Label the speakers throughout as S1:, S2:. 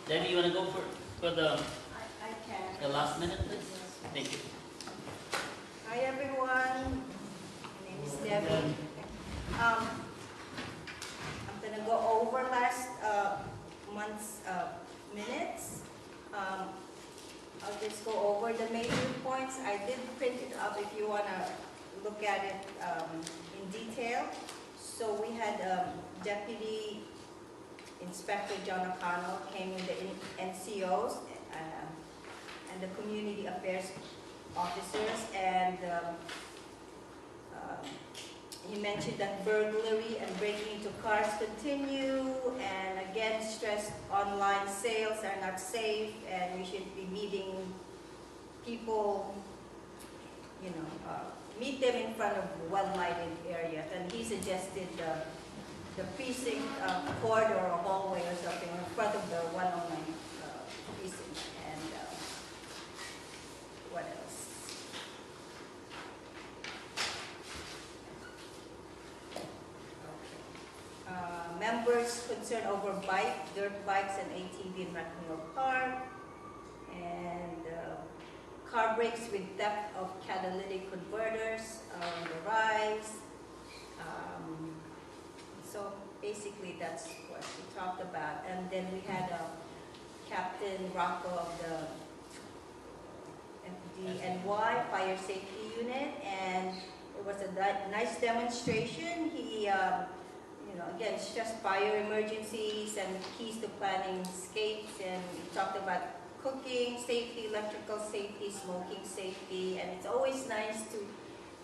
S1: Debbie, you want to go for the
S2: I can.
S1: the last minute, please? Thank you.
S2: Hi everyone, my name is Debbie. I'm gonna go over last month's minutes. I'll just go over the major points. I did print it up if you wanna look at it in detail. So we had Deputy Inspector John O'Connell came with the NCOs and the Community Affairs officers, and he mentioned that burglary and breaking into cars continue, and again stressed online sales are not safe and we should be meeting people, you know, meet them in front of well-lighted areas. And he suggested the precinct corridor or hallway or something in front of the 109 precinct. And what else? Okay. Members concerned over dirt bikes and ATV in Rectangle Park, and car brakes with theft of catalytic converters on the rise. So basically that's what we talked about. And then we had Captain Rocco of the FDNY Fire Safety Unit, and it was a nice demonstration. He, you know, again, stressed fire emergencies and keys to planning escapes, and we talked about cooking safety, electrical safety, smoking safety, and it's always nice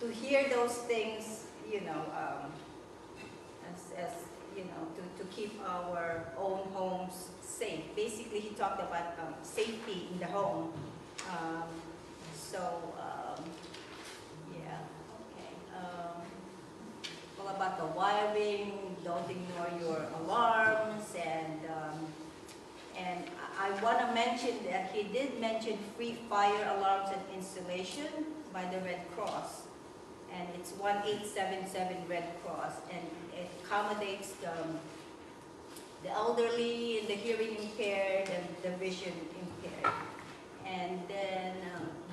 S2: to hear those things, you know, as you know, to keep our own homes safe. Basically, he talked about safety in the home. Yeah, okay. Well, about the wiring, don't ignore your alarms, and I want to mention that he did mention free fire alarms and installation by the Red Cross, and it's 1877 Red Cross, and it accommodates the elderly, the hearing impaired, and the vision impaired. And then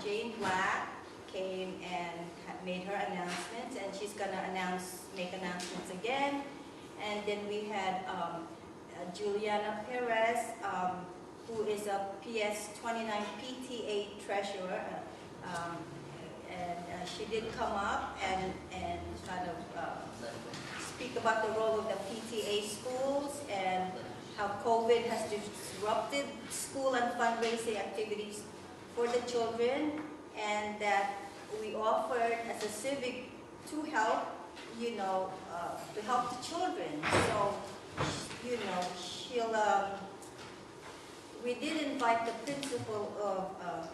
S2: Jane Black came and made her announcements, and she's gonna make announcements again. And then we had Juliana Perez, who is a PS 29 PTA treasurer, and she did come up and kind of speak about the role of the PTA schools and how COVID has disrupted school and fundraising activities for the children, and that we offered as a civic to help, you know, to help the children. So, you know, we did invite the principal of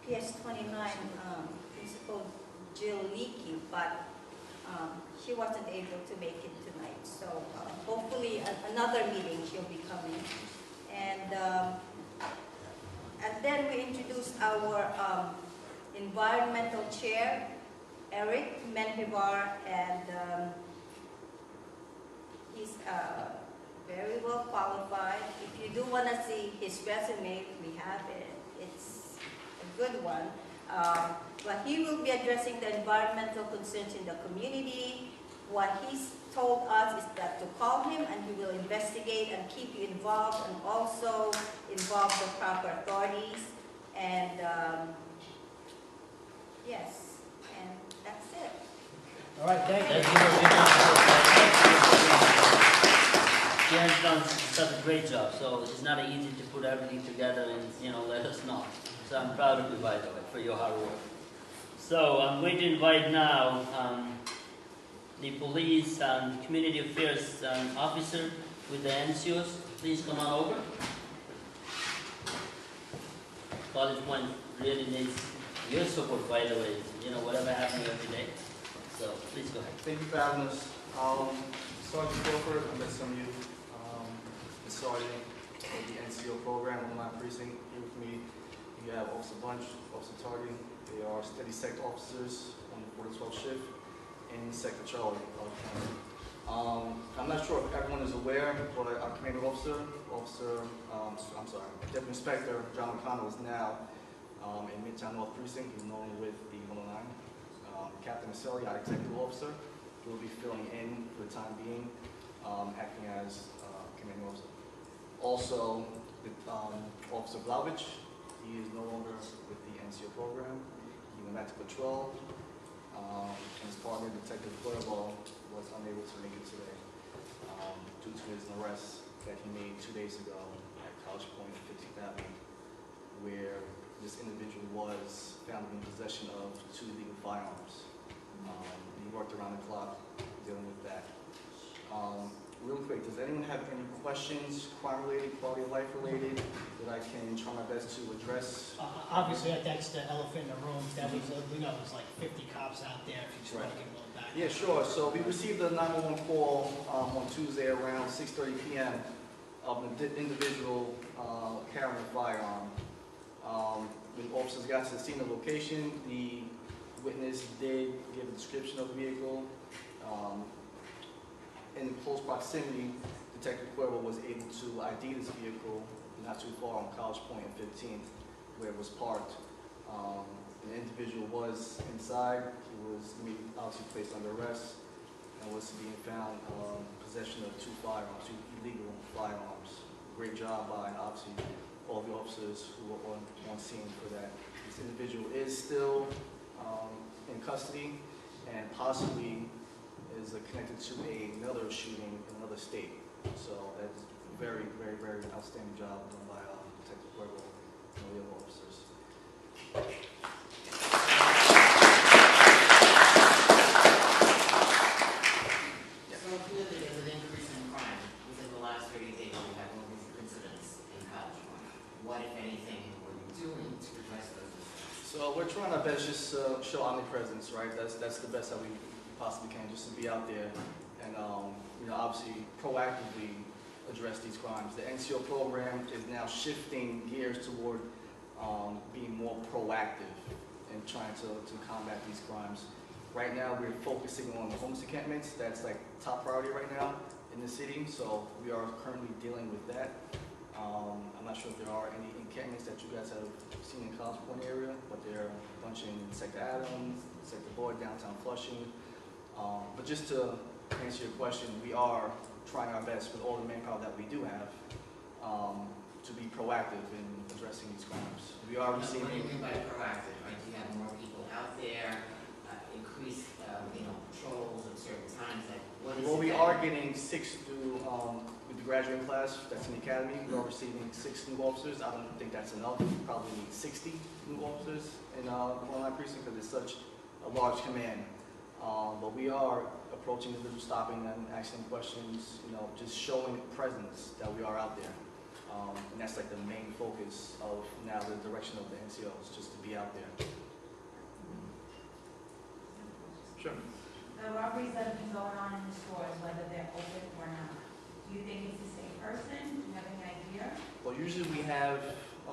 S2: PS 29, Principal Jill Leakey, but she wasn't able to make it tonight. So hopefully another meeting she'll be coming. And then we introduced our environmental chair, Eric Menjivar, and he's very well qualified. If you do want to see his resume, we have it. It's a good one. But he will be addressing the environmental concerns in the community. What he's told us is that to call him and he will investigate and keep you involved, and also involve the proper authorities. And yes, and that's it.
S3: All right, thank you.
S1: Jan's done such a great job, so it's not easy to put everything together and, you know, let us know. So I'm proud of you, by the way, for your hard work. So I'm going to invite now the police and community affairs officer with the NCOs. Please come on over. College Point really needs your support, by the way. You know, whatever happens every day. So please go ahead.
S4: Thank you for having us. Sergeant Crawford, I met some of you. The sergeant of the NCO program on my precinct. Here with me, you have Officer Bunch, Officer Tardy. They are steady sector officers on the 4 to 12 shift, and Sector Charlie. I'm not sure if everyone is aware, but our commanding officer, Deputy Inspector John McConnell is now in Midtown North Precinct. He's no longer with the 109. Captain Maselli, our executive officer, will be filling in for the time being, acting as commanding officer. Also, Officer Blavich, he is no longer with the NCO program. He went back to patrol. And his partner, Detective Cuervo, was unable to make it today due to his arrest that he made 2 days ago at College Point, 15th Avenue, where this individual was found in possession of 2 illegal firearms. He worked around the clock dealing with that. Real quick, does anyone have any questions, crime-related, quality of life related, that I can try my best to address?
S3: Obviously, that's the elephant in the room. That was, we know there's like 50 cops out there. If you just want to give them a back.
S4: Yeah, sure. So we received a 911 call on Tuesday around 6:30 p.m. of an individual carrying a firearm. When officers got to the scene of location, the witness did give a description of the vehicle. In close proximity, Detective Cuervo was able to ID this vehicle not too far on College Point and 15th, where it was parked. The individual was inside. He was obviously placed under arrest and was being found in possession of 2 illegal firearms. Great job by obviously all the officers who were on scene for that. This individual is still in custody and possibly is connected to another shooting in another state. So that's very, very, very outstanding job done by Detective Cuervo and the other officers.
S5: So clearly there's an increase in crime. Within the last 30 days, we have more incidents in College Point. What, if anything, were you doing to address those incidents?
S4: So we're trying our best just to show omnipresence, right? That's the best that we possibly can, just to be out there and obviously proactively address these crimes. The NCO program is now shifting gears toward being more proactive and trying to combat these crimes. Right now, we're focusing on the homeless encampments. That's like top priority right now in the city. So we are currently dealing with that. I'm not sure if there are any encampments that you guys have seen in College Point area, but there are a bunch in Sector Adams, Sector Boyd, downtown Flushing. But just to answer your question, we are trying our best with all the manpower that we do have to be proactive in addressing these crimes. We are
S5: What do you
S4: receiving.
S5: mean by proactive? Right? Do you have more people out there, increase, patrols at certain times? What is
S4: Well,
S5: it
S4: we
S5: that-
S4: are getting 6 new, with the graduating class that's in the academy. We are receiving 6 new officers. I don't think that's enough. We probably need 60 new officers in the online precinct because it's such a large command. But we are approaching individuals, stopping them, asking them questions, just showing presence that we are out there. And that's like the main focus of now the direction of the NCOs, just to be out there. Sure.
S6: The robberies that have been going on in the stores, whether they're open or not, do you think it's the same person? Do you have any idea?
S4: Well, usually we have,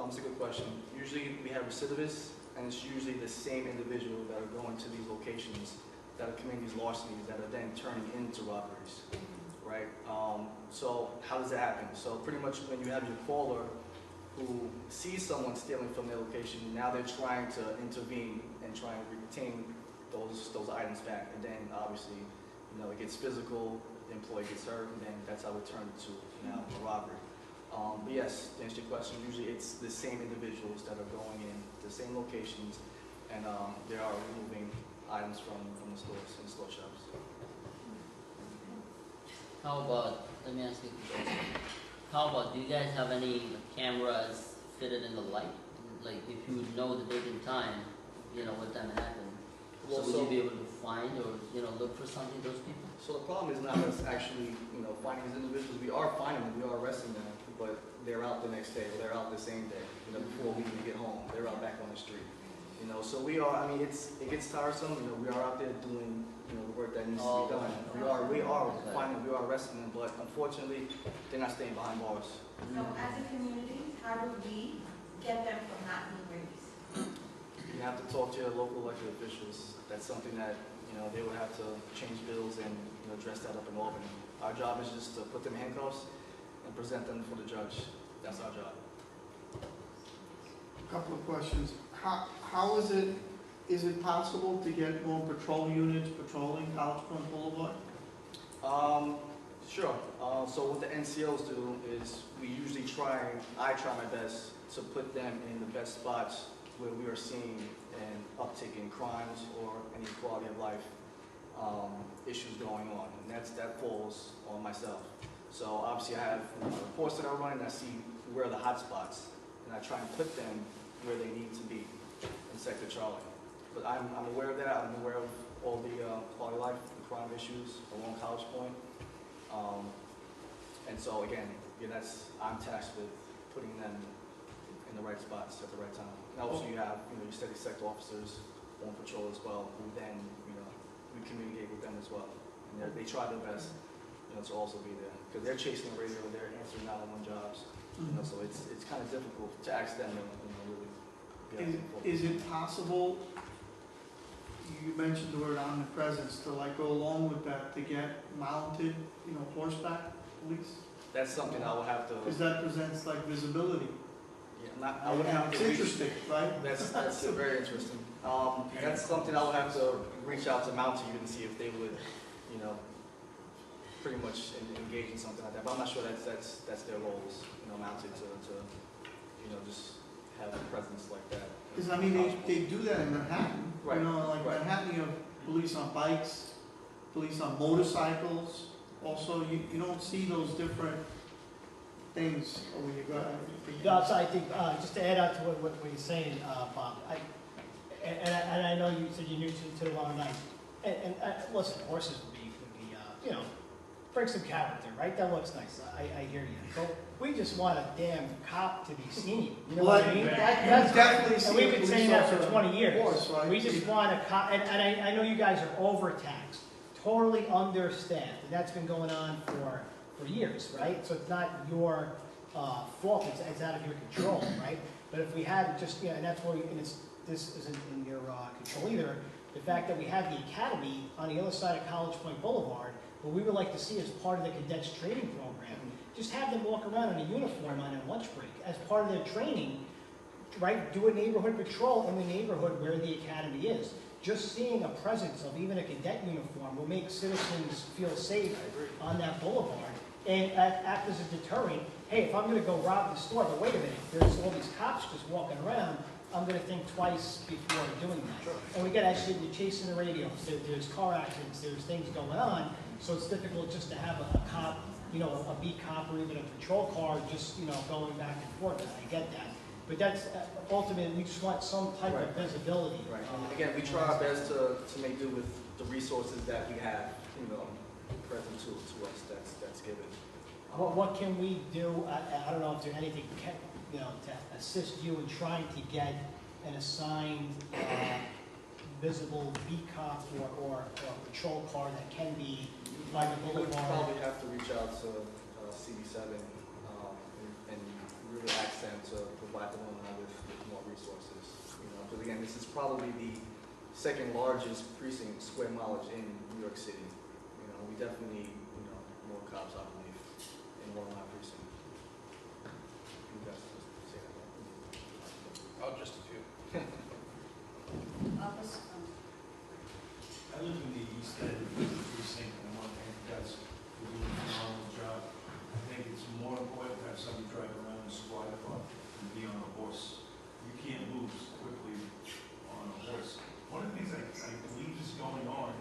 S4: it's a good question. Usually we have recidivists, and it's usually the same individual that are going to these locations, that are committing these larcenies, that are then turning into robberies, right? So how does that happen? So pretty much when you have your caller who sees someone stealing from their location, now they're trying to intervene and try and retain those items back. And then obviously, it gets physical, the employee gets hurt, and then that's how it turns to now a robbery. But yes, to answer your question, usually it's the same individuals that are going in the same locations, and they are removing items from the stores and store shelves.
S1: How about, let me ask you a question. How about, do you guys have any cameras fitted in the light? Like, if you would know the date and time, what time it happened?
S4: Well,
S1: So would you be able to find or, look for something, those people?
S4: So the problem is not us actually, finding these individuals. We are finding them, we are arresting them, but they're out the next day, or they're out the same day, before we even get home. They're out back on the street. So we are, it gets tiresome, we are out there doing, the work that needs to be done. We are finding, we are arresting them, but unfortunately, they're not staying behind bars.
S6: So as a community, how do we get them from not being released?
S4: You have to talk to your local elected officials. That's something that, they would have to change bills and, dress that up in Albany. Our job is just to put them in handcuffs and present them for the judge. That's our job.
S7: Couple of questions. How is it possible to get more patrol units patrolling College Point Boulevard?
S4: Sure. So what the NCOs do is we usually I try my best to put them in the best spots where we are seeing an uptick in crimes or any quality of life issues going on, and that falls on myself. So obviously I have reports that I run, and I see where are the hot spots, and I try and put them where they need to be in Sector Charlie. But I'm aware of that. I'm aware of all the quality of life, the crime issues along College Point. And so again, I'm tasked with putting them in the right spots at the right time. And also you have, your steady sector officers on patrol as well, who then, we communicate with them as well. And they try their best, to also be there. Because they're chasing the radio, they're answering 911 jobs. So it's kind of difficult to ask them to, really be able to
S7: Is it possible, you mentioned the word omnipresence, to go along with that, to get mounted, horseback police?
S4: That's something I will have to.
S7: Because that presents visibility.
S4: Yeah, I would have to.
S7: It's interesting, right?
S4: That's very interesting. That's something I would have to reach out to Mountie and see if they would, pretty much engage in something like that. But I'm not sure that's their roles, Mountie to just have a presence like that.
S7: Because they do that in Manhattan.
S4: Right.
S7: Right. Manhattan, you have police on bikes, police on motorcycles. Also, you don't see those different things when you go out.
S3: No, so I think, just to add on to what you're saying, Bob, and I know you said you're new to the law night, and listen, horses would be bring some character, right? That looks nice. I hear you. But we just want a damn cop to be seen. You know what I mean? That's
S7: definitely.
S3: And we've been saying that for 20 years.
S7: Horse, right?
S3: We just want a cop, and I know you guys are overtaxed, totally understaffed, and that's been going on for years, right? So it's not your fault, it's out of your control, right? But if we had just, and that's where, this isn't in your control either, the fact that we have the academy on the other side of College Point Boulevard, what we would like to see as part of the cadets training program, just have them walk around in a uniform on a lunch break as part of their training, right? Do a neighborhood patrol in the neighborhood where the academy is. Just seeing a presence of even a cadet uniform will make citizens feel safe on that boulevard and act as a deterrent. Hey, if I'm going to go rob the store, but wait a minute, there's all these cops just walking around, I'm going to think twice before doing that. Sure. And we got actually, you're chasing the radios, there's car accidents, there's things going on, so it's difficult just to have a cop, a beat cop or even a patrol car just, going back and forth. I get that. But that's, ultimately, we just want some type of visibility.
S4: Right. And again, we try our best to make do with the resources that we have, present to us that's given.
S3: What can we do? I don't know if there's anything, to assist you in trying to get an assigned, visible beat cop or patrol car that can be by the
S4: We would
S3: boulevard.
S4: probably have to reach out to CD7 and really ask them to provide them with more resources. Because again, this is probably the second largest precinct square mileage in New York City. We definitely need more cops, I believe, in one of my precinct. You guys say that, right?
S8: Oh, just a few.
S9: I live in the East End precinct, and I want to thank you guys for doing a phenomenal job. I think it's more important to have somebody drive around in a squad car than be on a horse. You can't move quickly on a horse. One of the things I believe is going on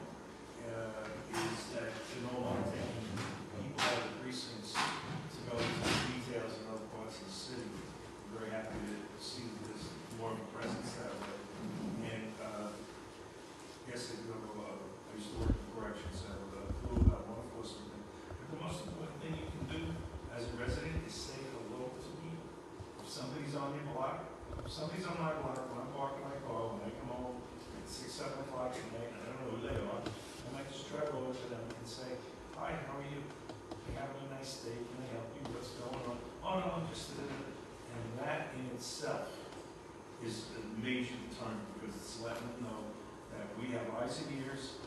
S9: is that they're no longer taking people out of the precincts to go into the details in other parts of the city. I'm very happy to see that there's more of a presence that way. And I guess I used to work in corrections, so I have a clue about law enforcement. But the most important thing you can do as a resident is say hello to people. If somebody's on your block, if somebody's on my block, when I'm parking my car, when I come home at 6, 7 o'clock at night, I don't know who they are, I might just drive over to them and say, hi, how are you? Hey, having a nice day, can I help you? What's going on? Oh no, I'm just and that in itself is a major deterrent because it's letting them know that we have eyes and ears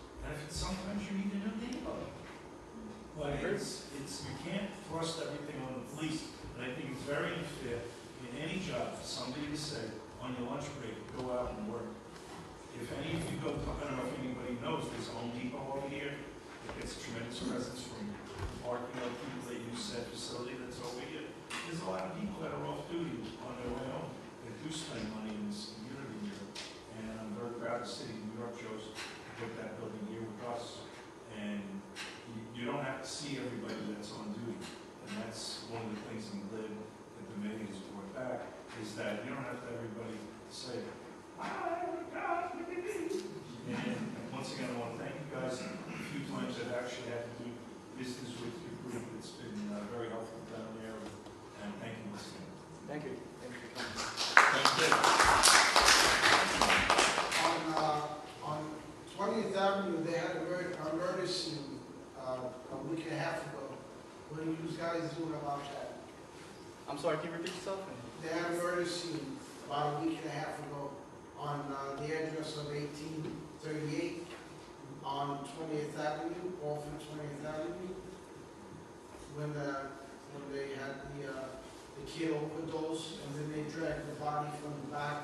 S9: But you can't thrust everything on the police, and I think it's very unfair in any job for somebody to say, on your lunch break, go out and work. If any of you go, I don't know if anybody knows, there's Home Depot over here, it gets tremendous presence from parking lot people that use that facility that's over here. There's a lot of people that are off duty on their way home, that do spend money in this community here. And I'm very proud the city of New York chose to put that building here with us. And you don't have to see everybody that's on duty. And that's one of the things I'm glad that the mayor has brought back, is that you don't have to everybody say, oh, God, look at me. And once again, I want to thank you guys. A few times I've actually had to do business with your group. It's been very helpful down there. And thank you once again.
S4: Thank you. Thank you for coming.
S1: Thank you.
S8: On 20th Avenue, they had a murder scene a week and a half ago. What are you guys doing about that?
S4: I'm sorry, can you repeat yourself?
S8: They had a murder scene about a week and a half ago on the address of 1838 on 20th Avenue, off of 20th Avenue, when they had the kid overdose, and then they dragged the body from the back.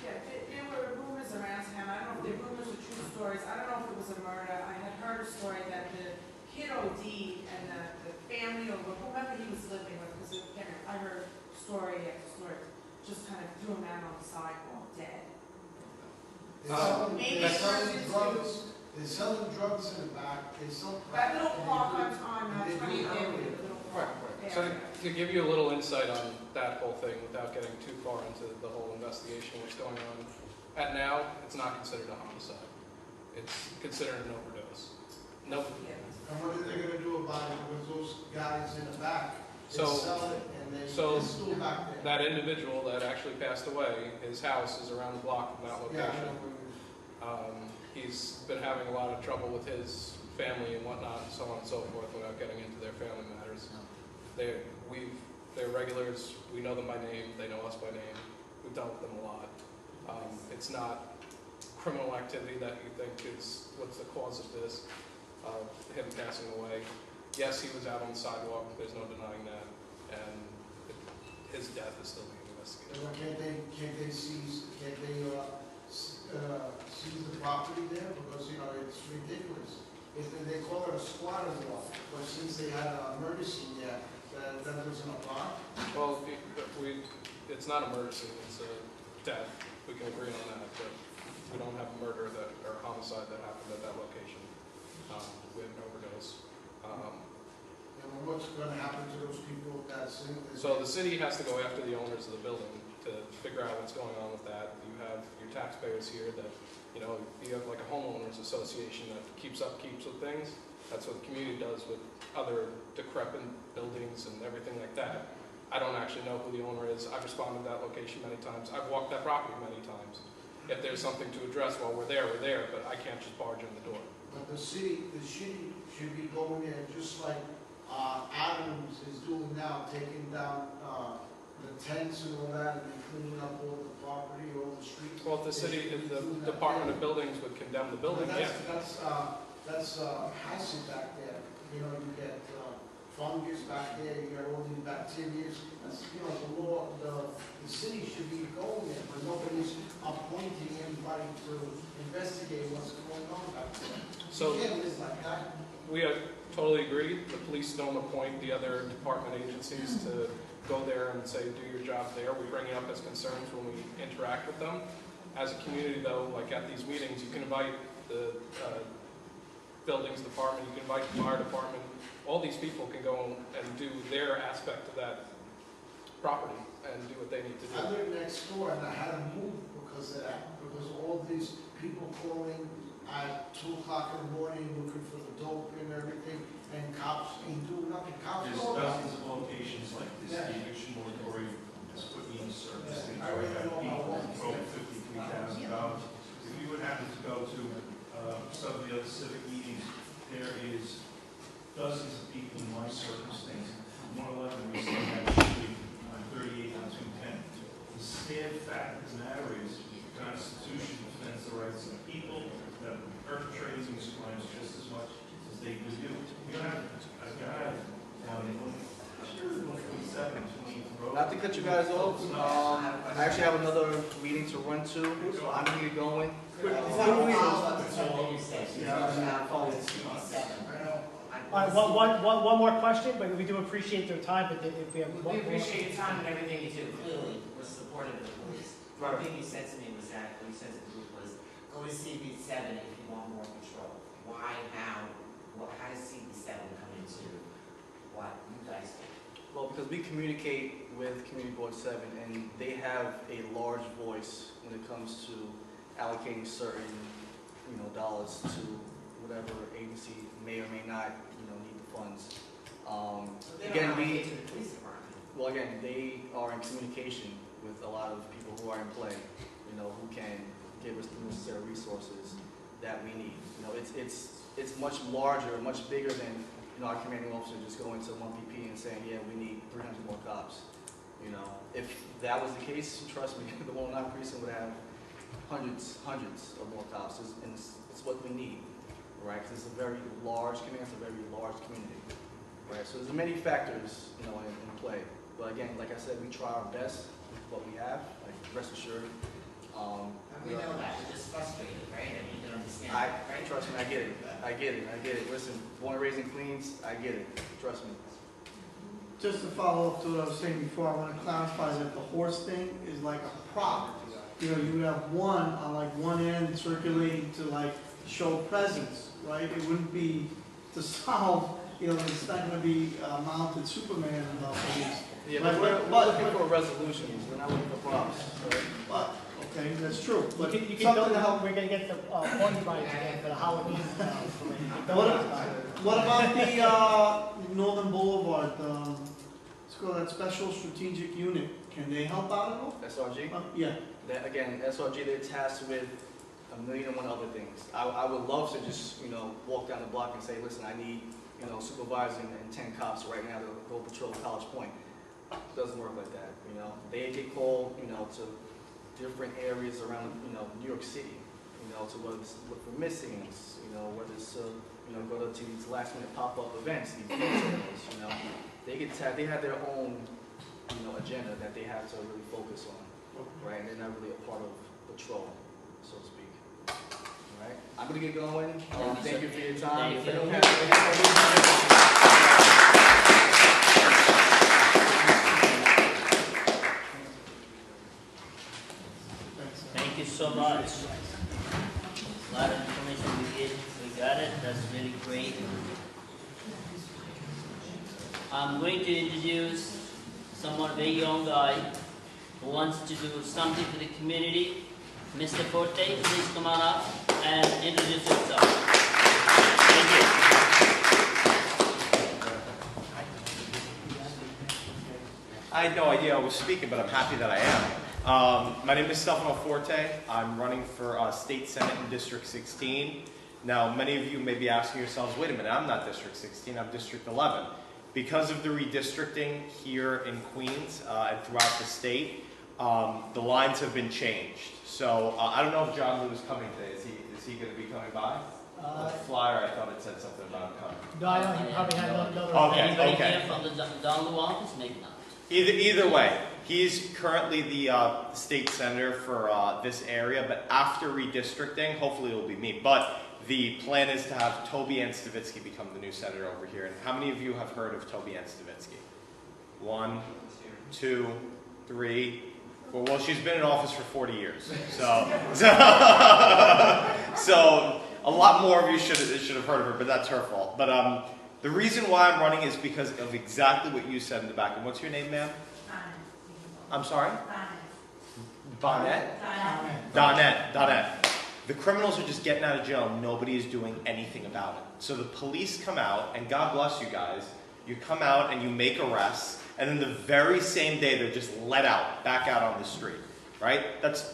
S6: Yeah, there were rumors around town, I don't know if the rumors were true stories, I don't know if it was a murder. I had heard a story that the kid OD'd and the family or whoever he was living with, because again, I heard story after story, just kind of threw him out on the sidewalk, dead. Maybe
S8: They're
S6: it
S8: selling
S6: turned
S8: drugs. They're selling drugs in the back. They sell
S6: That
S8: crack.
S6: little park on 20th Avenue,
S8: They do heroin.
S6: the little
S10: Right,
S6: park
S10: right.
S6: there.
S10: So to give you a little insight on that whole thing, without getting too far into the whole investigation, what's going on, at now, it's not considered a homicide. It's considered an overdose. No.
S6: Yeah.
S8: And what are they gonna do about it with those guys in the back? They
S10: So-
S8: sell it and they
S10: so
S8: still back there.
S10: That individual that actually passed away, his house is around the block from that
S8: Yeah, I
S10: location.
S8: know where it is.
S10: He's been having a lot of trouble with his family and whatnot, and so on and so forth, without getting into their family matters. They're regulars, we know them by name, they know us by name, we've dealt with them a lot. It's not criminal activity that you think is what's the cause of this, him passing away. Yes, he was out on the sidewalk, there's no denying that, and his death is still being investigated.
S8: And can't they seize the property there? Because, it's ridiculous. If they call it a squatter's lot, but since they had a murder scene there, that doesn't apply?
S10: Well, it's not a murder scene, it's a death, we can agree on that, but we don't have a murder or homicide that happened at that location. We have an overdose.
S8: And what's gonna happen to those people that's in this?
S10: So the city has to go after the owners of the building to figure out what's going on with that. You have your taxpayers here that, you have like a homeowners association that keeps with things. That's what the community does with other decrepit buildings and everything like that. I don't actually know who the owner is. I've responded to that location many times. I've walked that property many times. If there's something to address while we're there, but I can't just barge in the door.
S8: But the city should be going there just like Adams is doing now, taking down the tents and all that, and then cleaning up all the property, all the streets.
S10: Well, if the Department of Buildings would condemn the building,
S8: But
S10: yeah.
S8: that's acid back there. You get fungus back there, you get all these bacteria. That's, the law, the city should be going there, but nobody's appointing anybody to investigate what's going on back there.
S10: So-
S8: You can't live like that.
S10: We totally agree. The police don't appoint the other department agencies to go there and say, do your job there. We bring it up as concerns when we interact with them. As a community, though, like at these meetings, you can invite the buildings department, you can invite the fire department. All these people can go and do their aspect of that property and do what they need to
S8: I
S10: do.
S8: live next door and I had to move because of that, because all these people calling at 2 o'clock in the morning looking for the dope and everything, and cops ain't doing nothing. Cops
S9: There's
S8: go around.
S9: dozens of locations like this, the eviction moratorium has put me in service. They
S8: I
S9: try to
S8: really
S9: have
S8: know
S9: people
S8: how
S9: for over $53,000. If you would happen to go to some of the other civic meetings, there is dozens of people in my circumstance. 111 recently had a shooting on 38 and 210. The sad fact of the matter is the Constitution defends the rights of people that were hurt
S4: cut you guys off. I actually have another meeting to run to, so I'm gonna get going.
S3: All right, one more question, but we do appreciate their time, but if we have one
S5: We
S3: more.
S5: appreciate your time and everything you do. Clearly, we're supportive of the police. One thing you said to me was that, what you said to the group was, go to CB7 if you want more control. Why, how does CB7 come into what you guys do?
S4: Well, because we communicate with Community Board 7, and they have a large voice when it comes to allocating certain, dollars to whatever agency may or may not, need the funds.
S5: So they don't
S4: Again,
S5: allocate to the police department.
S4: Well, again, they are in communication with a lot of people who are in play, who can give us the necessary resources that we need. It's much larger, much bigger than, our commanding officer just going to 1PP and saying, yeah, we need 300 more cops. If that was the case, trust me, the 109 precinct would have hundreds of more cops, and it's what we need, right? Because it's a very large command, it's a very large community, right? So there's many factors, in play. But again, like I said, we try our best with what we have, like rest assured.
S5: We know that, we're just frustrated, right? I mean, you don't understand, right?
S4: Trust me, I get it. Listen, born and raised in Queens, I get it. Trust me.
S7: Just to follow up to what I was saying before, I want to clarify that the horse thing is like a prop. You would have one on like one end circulating to like show presence, right? It wouldn't be to solve, it's not going to be mounted Superman and police.
S4: Yeah, but we're looking for resolutions. We're not looking for props. Right?
S7: But, okay, that's true. But
S3: You can
S7: something
S3: build,
S7: to help.
S3: we're gonna get the party rides again for the Halloween.
S7: What about the Northern Boulevard? Let's go that special strategic unit. Can they help out at all?
S4: SRG?
S7: Yeah.
S4: Again, SRG, they're tasked with 1,000,001 other things. I would love to just, walk down the block and say, listen, I need, supervising and 10 cops right now to go patrol College Point. It doesn't work like that, They get called, to different areas around, New York City, to whether it's look for missings, whether it's go to these last minute pop-up events, these details, they have their own, agenda that they have to really focus on, right? And they're not really a part of patrol, so to speak. All right, I'm gonna get going. Thank you for your time.
S1: Thank
S4: If anyone
S1: you.
S4: has any
S1: Thank you so much. A lot of information we got it, that's really great. I'm going to introduce someone, very young guy, who wants to do something for the community. Mr. Forte, please come on up and introduce yourself. Thank you.
S11: I had no idea I was speaking, but I'm happy that I am. My name is Stefano Forte. I'm running for State Senate in District 16. Now, many of you may be asking yourselves, wait a minute, I'm not District 16, I'm District 11. Because of the redistricting here in Queens and throughout the state, the lines have been changed. So I don't know if John Lou is coming today. Is he going to be coming by? The flyer, I thought it said something about him coming.
S3: No, I don't, he probably had another.
S11: Okay,
S1: Anybody
S11: okay.
S1: here from the Don Lu office? Maybe not.
S11: Either way, he's currently the state senator for this area, but after redistricting, hopefully it will be me. But the plan is to have Toby Ann Stavitsky become the new senator over here. And how many of you have heard of Toby Ann Stavitsky? 1, 2, 3, 4. Well, she's been in office for 40 years. So a lot more of you should have heard of her, but that's her fault. But the reason why I'm running is because of exactly what you said in the back. And what's your name, ma'am? I'm sorry? Bonnet. Donette. The criminals are just getting out of jail and nobody is doing anything about it. So the police come out, and God bless you guys, you come out and you make arrests, and then the very same day they're just let out, back out on the street, right? That's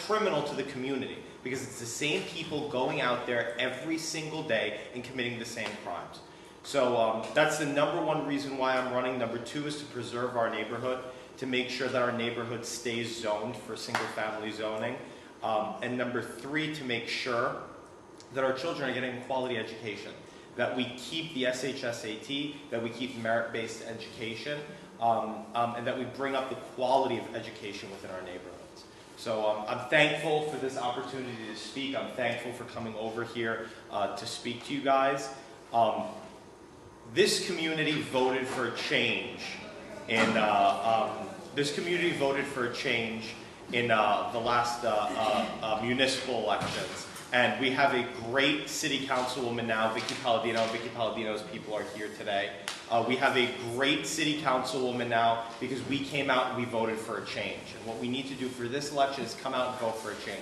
S11: criminal to the community, because it's the same people going out there every single day and committing the same crimes. So that's the number one reason why I'm running. Number two is to preserve our neighborhood, to make sure that our neighborhood stays zoned for single-family zoning. And number three, to make sure that our children are getting quality education, that we keep the SHSAT, that we keep merit-based education, and that we bring up the quality of education within our neighborhoods. So I'm thankful for this opportunity to speak. I'm thankful for coming over here to speak to you guys. This community voted for a change in the last municipal elections. And we have a great city councilwoman now, Vicky Palladino. Vicky Palladino's people are here today. We have a great city councilwoman now because we came out and we voted for a change. And what we need to do for this election is come out and vote for a change.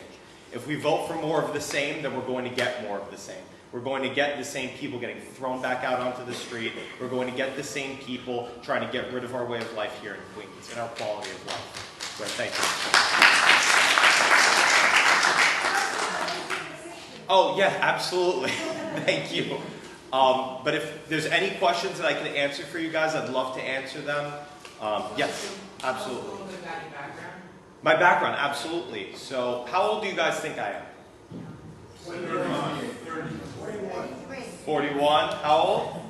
S11: If we vote for more of the same, then we're going to get more of the same. We're going to get the same people getting thrown back out onto the street. We're going to get the same people trying to get rid of our way of life here in Queens and our quality of life. So thank you. Oh, yeah, absolutely. Thank you. But if there's any questions that I can answer for you guys, I'd love to answer them. Yes, absolutely.
S5: A little bit about your background.
S11: My background, absolutely. So how old do you guys think I am? 41. How old?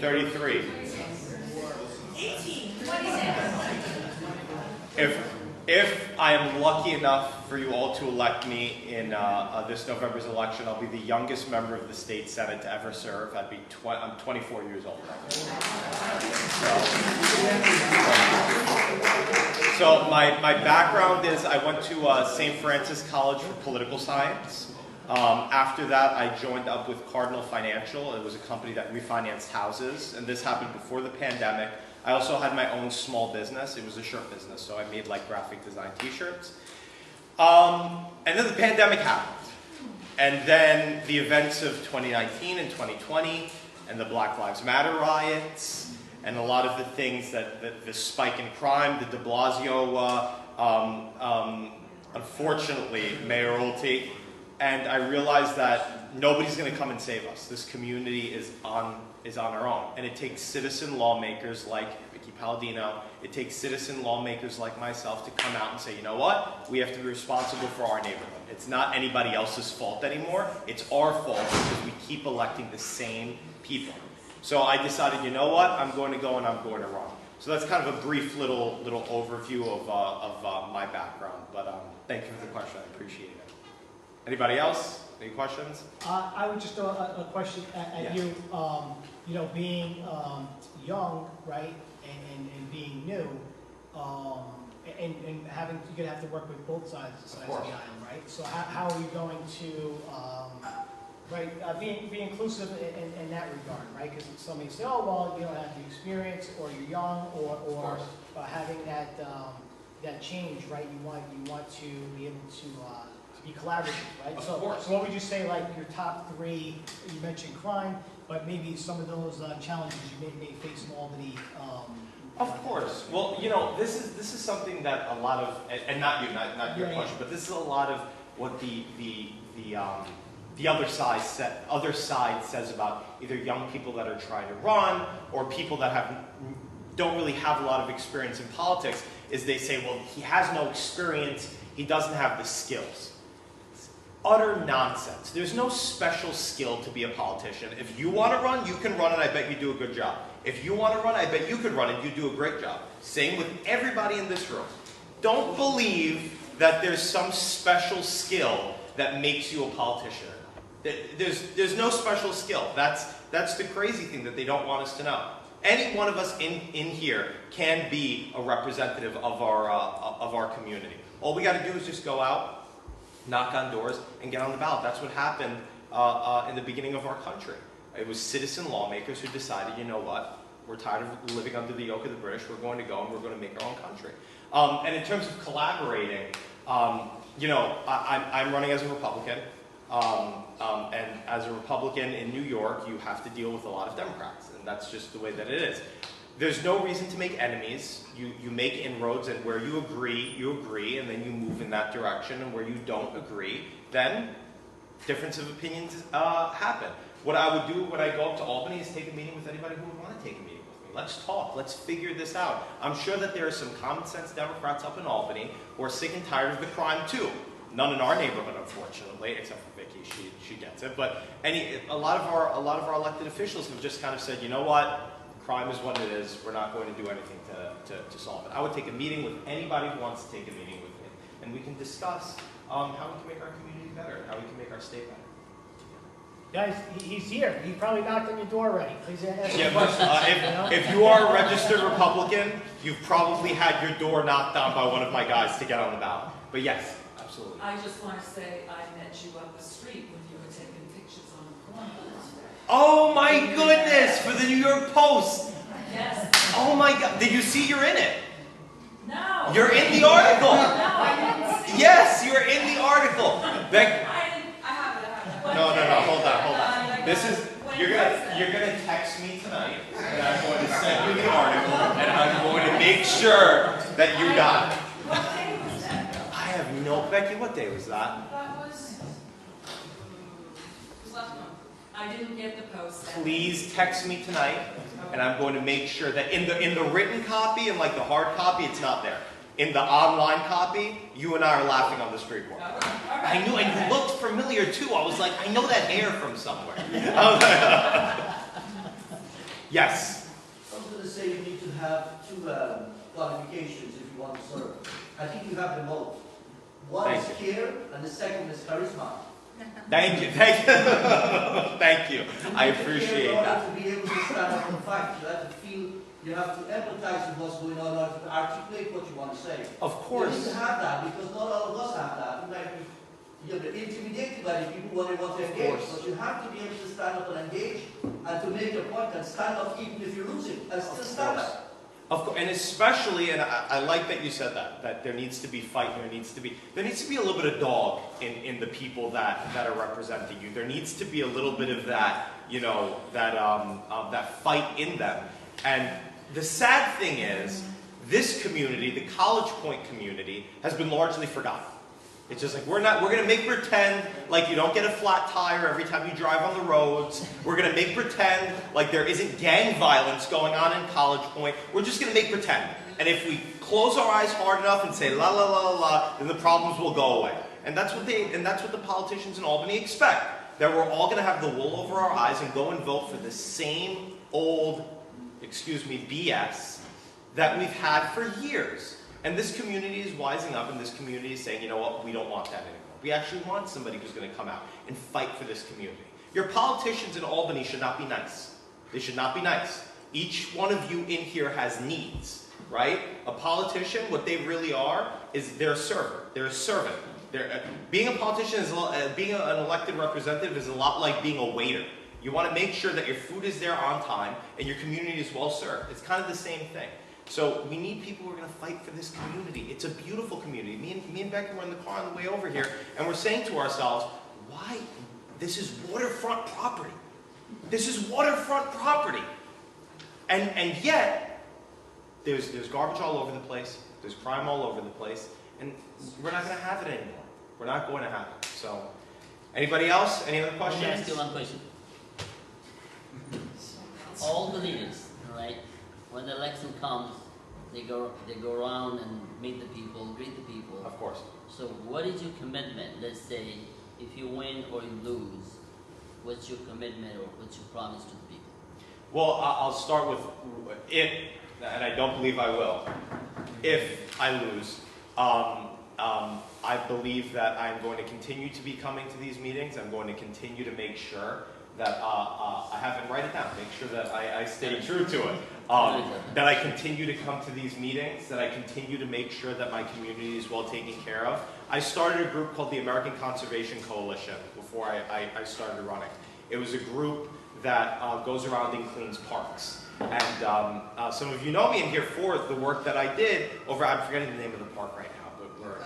S11: 33.
S2: 18, 27.
S11: If I am lucky enough for you all to elect me in this November's election, I'll be the youngest member of the state senate to ever serve. I'm 24 years old. So my background is I went to St. Francis College for political science. After that, I joined up with Cardinal Financial. It was a company that refinanced houses, and this happened before the pandemic. I also had my own small business. It was a shirt business, so I made like graphic design t-shirts. And then the pandemic happened. And then the events of 2019 and 2020, and the Black Lives Matter riots, and a lot of the things that the spike in crime, the de Blasio, unfortunately, mayoralty. And I realized that nobody's going to come and save us. This community is on our own. And it takes citizen lawmakers like Vicky Palladino, it takes citizen lawmakers like myself to come out and say, you know what? We have to be responsible for our neighborhood. It's not anybody else's fault anymore. It's our fault because we keep electing the same people. So I decided, you know what? I'm going to go and I'm going to run. So that's kind of a brief little overview of my background. But thank you for the question. I appreciate it. Anybody else? Any questions?
S3: I would just throw a question at you. You know, being young, right, and being new, and having you're gonna have to work with both sides of the aisle, right? So how are you going to, be inclusive in that regard, right? Because somebody say, oh well, you don't have the experience, or you're young, or having that change, right? You want to be able to be collaborative, right? So what would you say, like your top three? You mentioned crime, but maybe some of those challenges you may face in Albany.
S11: Of course. Well, you know, this is something that a lot of, and not you, not your question, but this is a lot of what the other side says about either young people that are trying to run or people that don't really have a lot of experience in politics. Is they say, well, he has no experience, he doesn't have the skills. Utter nonsense. There's no special skill to be a politician. If you want to run, you can run, and I bet you do a good job. If you want to run, I bet you could run, and you do a great job. Same with everybody in this room. Don't believe that there's some special skill that makes you a politician. There's no special skill. That's the crazy thing that they don't want us to know. Any one of us in here can be a representative of our community. All we got to do is just go out, knock on doors, and get on the ballot. That's what happened in the beginning of our country. It was citizen lawmakers who decided, you know what, we're tired of living under the yoke of the British, we're going to go and we're going to make our own country. And in terms of collaborating, you know, I'm running as a Republican, and as a Republican in New York, you have to deal with a lot of Democrats, and that's just the way that it is. There's no reason to make enemies. You make inroads, and where you agree, and then you move in that direction, and where you don't agree, then difference of opinions happen. What I would do when I go up to Albany is take a meeting with anybody who would want to take a meeting with me. Let's talk. Let's figure this out. I'm sure that there are some common sense Democrats up in Albany who are sick and tired of the crime too. None in our neighborhood, unfortunately, except for Vicky. She gets it. But a lot of our elected officials have just kind of said, you know what? crime is what it is. We're not going to do anything to solve it. I would take a meeting with anybody who wants to take a meeting with me, and we can discuss how we can make our community better, how we can make our state better.
S3: Guys, he's here. He probably knocked on your door already. Please ask
S11: Yeah,
S3: him
S11: but
S3: questions.
S11: if you are a registered Republican, you've probably had your door knocked on by one of my guys to get on the ballot. But yes, absolutely.
S12: I just want to say I met you up the street when you were taking pictures on the corner.
S11: Oh my goodness, for the New York Post.
S12: Yes.
S11: Oh my God, did you see you're in it?
S12: No.
S11: You're in the article.
S12: No, I didn't see
S11: Yes, you're in the article. Beck,
S12: I have it.
S11: no, hold on. This is, you're gonna text me tonight, and I'm going to send you the article, and I'm going to make sure that you got it.
S12: What day was that?
S11: I have no, Becky, what day was that?
S12: That was last month. I didn't get the post.
S11: Please text me tonight, and I'm going to make sure that in the written copy and like the hard copy, it's not there. In the online copy, you and I are laughing on the street corner. I knew, and you looked familiar too. I was like, I know that hair from somewhere. Yes.
S13: I was going to say you need to have two qualifications if you want to serve. I think you have them both. One is care, and the second is charisma.
S11: Thank you. Thank you. I appreciate that.
S13: To be able to stand up and fight, you have to feel, you have to empathize with what's going on, in order to articulate what you want to say.
S11: Of course.
S13: You need to have that, because not all of us have that. You might be intimidated by the people when they want to engage, but you have to be able to stand up and engage, and to make your point, and stand up even if you're losing, and still stand up.
S11: Of course, and especially, and I like that you said that there needs to be fight, there needs to be a little bit of dog in the people that are representing you. There needs to be a little bit of that, that fight in them. And the sad thing is, this community, the College Point community, has been largely forgotten. It's just like, we're going to make pretend like you don't get a flat tire every time you drive on the roads. We're going to make pretend like there isn't gang violence going on in College Point. We're just going to make pretend. And if we close our eyes hard enough and say la la la la la, then the problems will go away. And that's what the politicians in Albany expect. That we're all going to have the wool over our eyes and go and vote for the same old, BS that we've had for years. And this community is wising up, and this community is saying, you know what, we don't want that anymore. We actually want somebody who's going to come out and fight for this community. Your politicians in Albany should not be nice. They should not be nice. Each one of you in here has needs, right? A politician, what they really are, is they're a server. They're a servant. Being a politician, being an elected representative is a lot like being a waiter. You want to make sure that your food is there on time, and your community is well served. It's kind of the same thing. So we need people who are going to fight for this community. It's a beautiful community. Me and Becky were in the car on the way over here, and we're saying to ourselves, why? This is waterfront property. This is waterfront property. And yet, there's garbage all over the place. There's crime all over the place. And we're not going to have it anymore. We're not going to have it. So, anybody else? Any other questions?
S1: Let me ask you one question. All the leaders, right? When the election comes, they go around and meet the people, greet the people.
S11: Of course.
S1: So what is your commitment? Let's say if you win or you lose, what's your commitment or what's your promise to the people?
S11: Well, I'll start with if, and I don't believe I will. If I lose, I believe that I'm going to continue to be coming to these meetings. I'm going to continue to make sure that I have it, write it down, make sure that I stay true to it. That I continue to come to these meetings, that I continue to make sure that my community is well taken care of. I started a group called the American Conservation Coalition before I started running. It was a group that goes around and cleans parks. And some of you know me in here for the work that I did over, I'm forgetting the name of the park right now, but we're...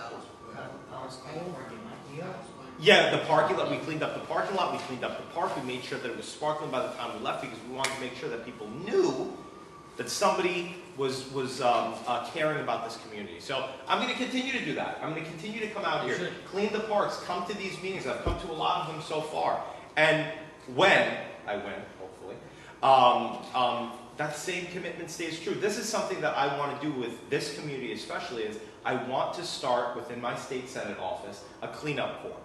S11: Yeah, the parking lot, we cleaned up the parking lot, we cleaned up the park, we made sure that it was sparkling by the time we left because we wanted to make sure that people knew that somebody was caring about this community. So I'm going to continue to do that. I'm going to continue to come out here, clean the parks, come to these meetings. I've come to a lot of them so far. And when I win, hopefully, that same commitment stays true. This is something that I want to do with this community especially is I want to start within my state Senate office a cleanup corps.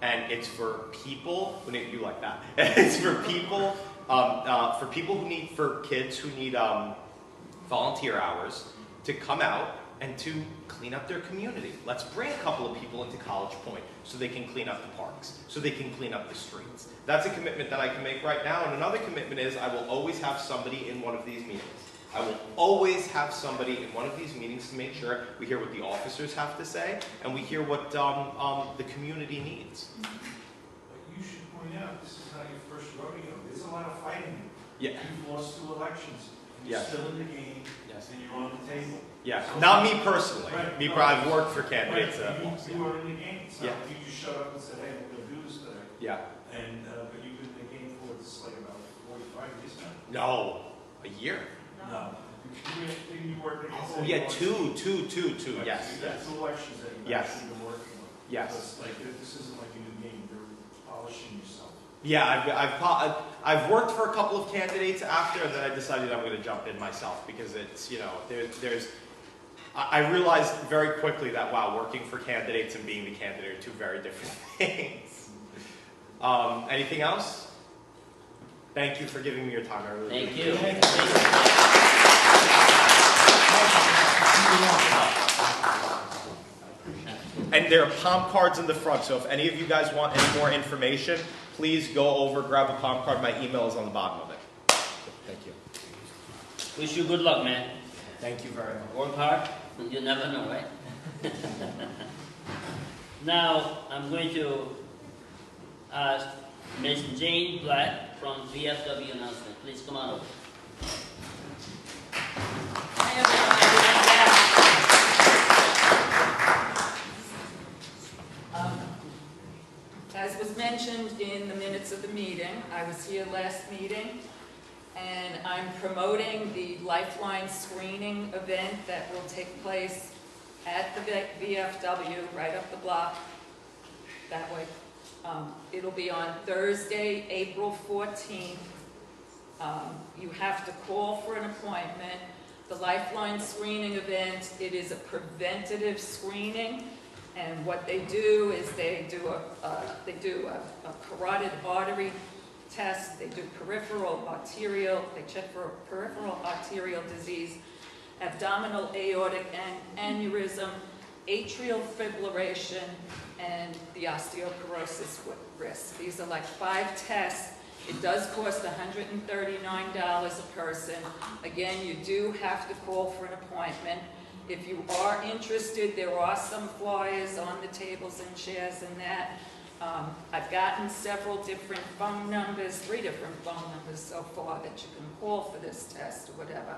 S11: And it's for people who need, you like that. It's for people who need, for kids who need volunteer hours to come out and to clean up their community. Let's bring a couple of people into College Point so they can clean up the parks, so they can clean up the streets. That's a commitment that I can make right now. And another commitment is I will always have somebody in one of these meetings. I will always have somebody in one of these meetings to make sure we hear what the officers have to say and we hear what the community needs.
S9: But you should point out, this is not your first rodeo. There's a lot of fighting.
S11: Yeah.
S9: You've lost 2 elections. And you're
S11: Yes.
S9: still in the game.
S11: Yes.
S9: And you're on the table.
S11: Yeah,
S9: So-
S11: not me personally.
S9: Right.
S11: Me,
S9: No.
S11: I've worked for candidates.
S9: Right. You are in the game. It's
S11: Yeah.
S9: not like you just shut up and said, hey, we're going to do this today.
S11: Yeah.
S9: And, but you've been in the game for, it's like about 45 years now?
S11: No, a year.
S9: No. You worked in.
S11: Oh, yeah, two.
S9: Right,
S11: Yes,
S9: so you got
S11: yes.
S9: 2 elections that you've
S11: Yes.
S9: actually been working on.
S11: Yes.
S9: So it's like, this isn't like a new game. You're polishing yourself.
S11: Yeah, I've worked for a couple of candidates after, and then I decided I'm going to jump in myself because it's, you know, I realized very quickly that, wow, working for candidates and being the candidate are 2 very different things. Anything else? Thank you for giving me your time. I really
S1: Thank
S11: appreciate
S1: you.
S11: it. And there are palm cards in the front, so if any of you guys want any more information, please go over, grab a palm card. My email is on the bottom of it. Thank you.
S1: Wish you good luck, man.
S11: Thank you very much.
S1: Work hard, and you never know, right? Now, I'm going to ask Ms. Jane Black from VFW Announcement. Please come on over.
S12: Hi, everybody. As was mentioned in the minutes of the meeting, I was here last meeting, and I'm promoting the Lifeline screening event that will take place at the VFW, right up the block, that way. It'll be on Thursday, April 14th. You have to call for an appointment. The Lifeline screening event, it is a preventative screening. And what they do is they do a carotid artery test, they do they check for peripheral arterial disease, abdominal aortic aneurysm, atrial fibrillation, and the osteoporosis risk. These are like 5 tests. It does cost $139 a person. Again, you do have to call for an appointment. If you are interested, there are some flyers on the tables and chairs and that. I've gotten several different phone numbers, 3 different phone numbers so far that you can call for this test or whatever.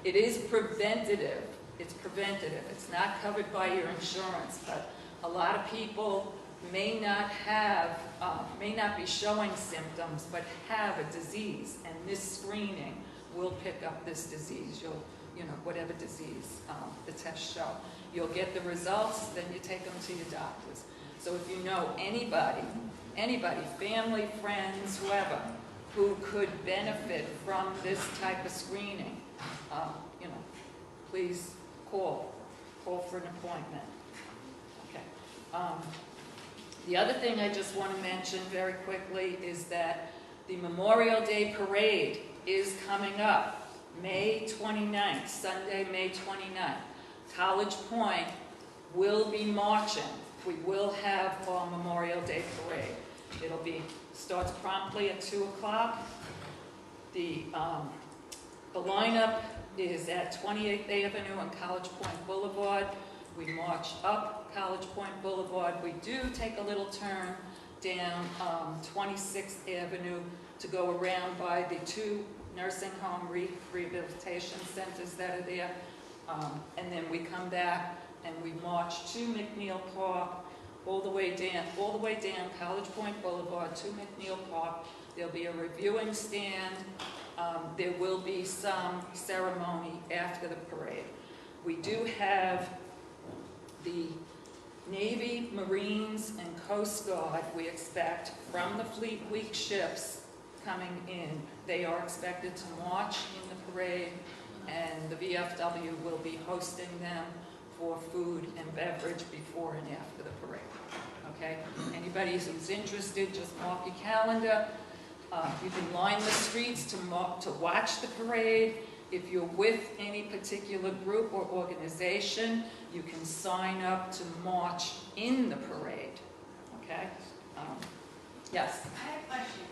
S12: It is preventative. It's preventative. It's not covered by your insurance, but a lot of people may not be showing symptoms, but have a disease, and this screening will pick up this disease. Whatever disease the tests show. You'll get the results, then you take them to your doctors. So if you know anybody, family, friends, whoever, who could benefit from this type of screening, please call for an appointment. Okay. The other thing I just want to mention very quickly is that the Memorial Day Parade is coming up. May 29th, Sunday, May 29th. College Point will be marching. We will have our Memorial Day Parade. Starts promptly at 2 o'clock. The lineup is at 28th Avenue and College Point Boulevard. We march up College Point Boulevard. We do take a little turn down 26th Avenue to go around by the 2 nursing home rehabilitation centers that are there, and then we come back and we march to McNeil Park, all the way down College Point Boulevard to McNeil Park. There'll be a reviewing stand. There will be some ceremony after the parade. We do have the Navy, Marines, and Coast Guard, we expect, from the Fleet Week ships coming in. They are expected to march in the parade, and the VFW will be hosting them for food and beverage before and after the parade. okay? Anybody who's interested, just mark your calendar. You can line the streets to watch the parade. If you're with any particular group or organization, you can sign up to march in the parade, okay? Yes?
S14: I have a question.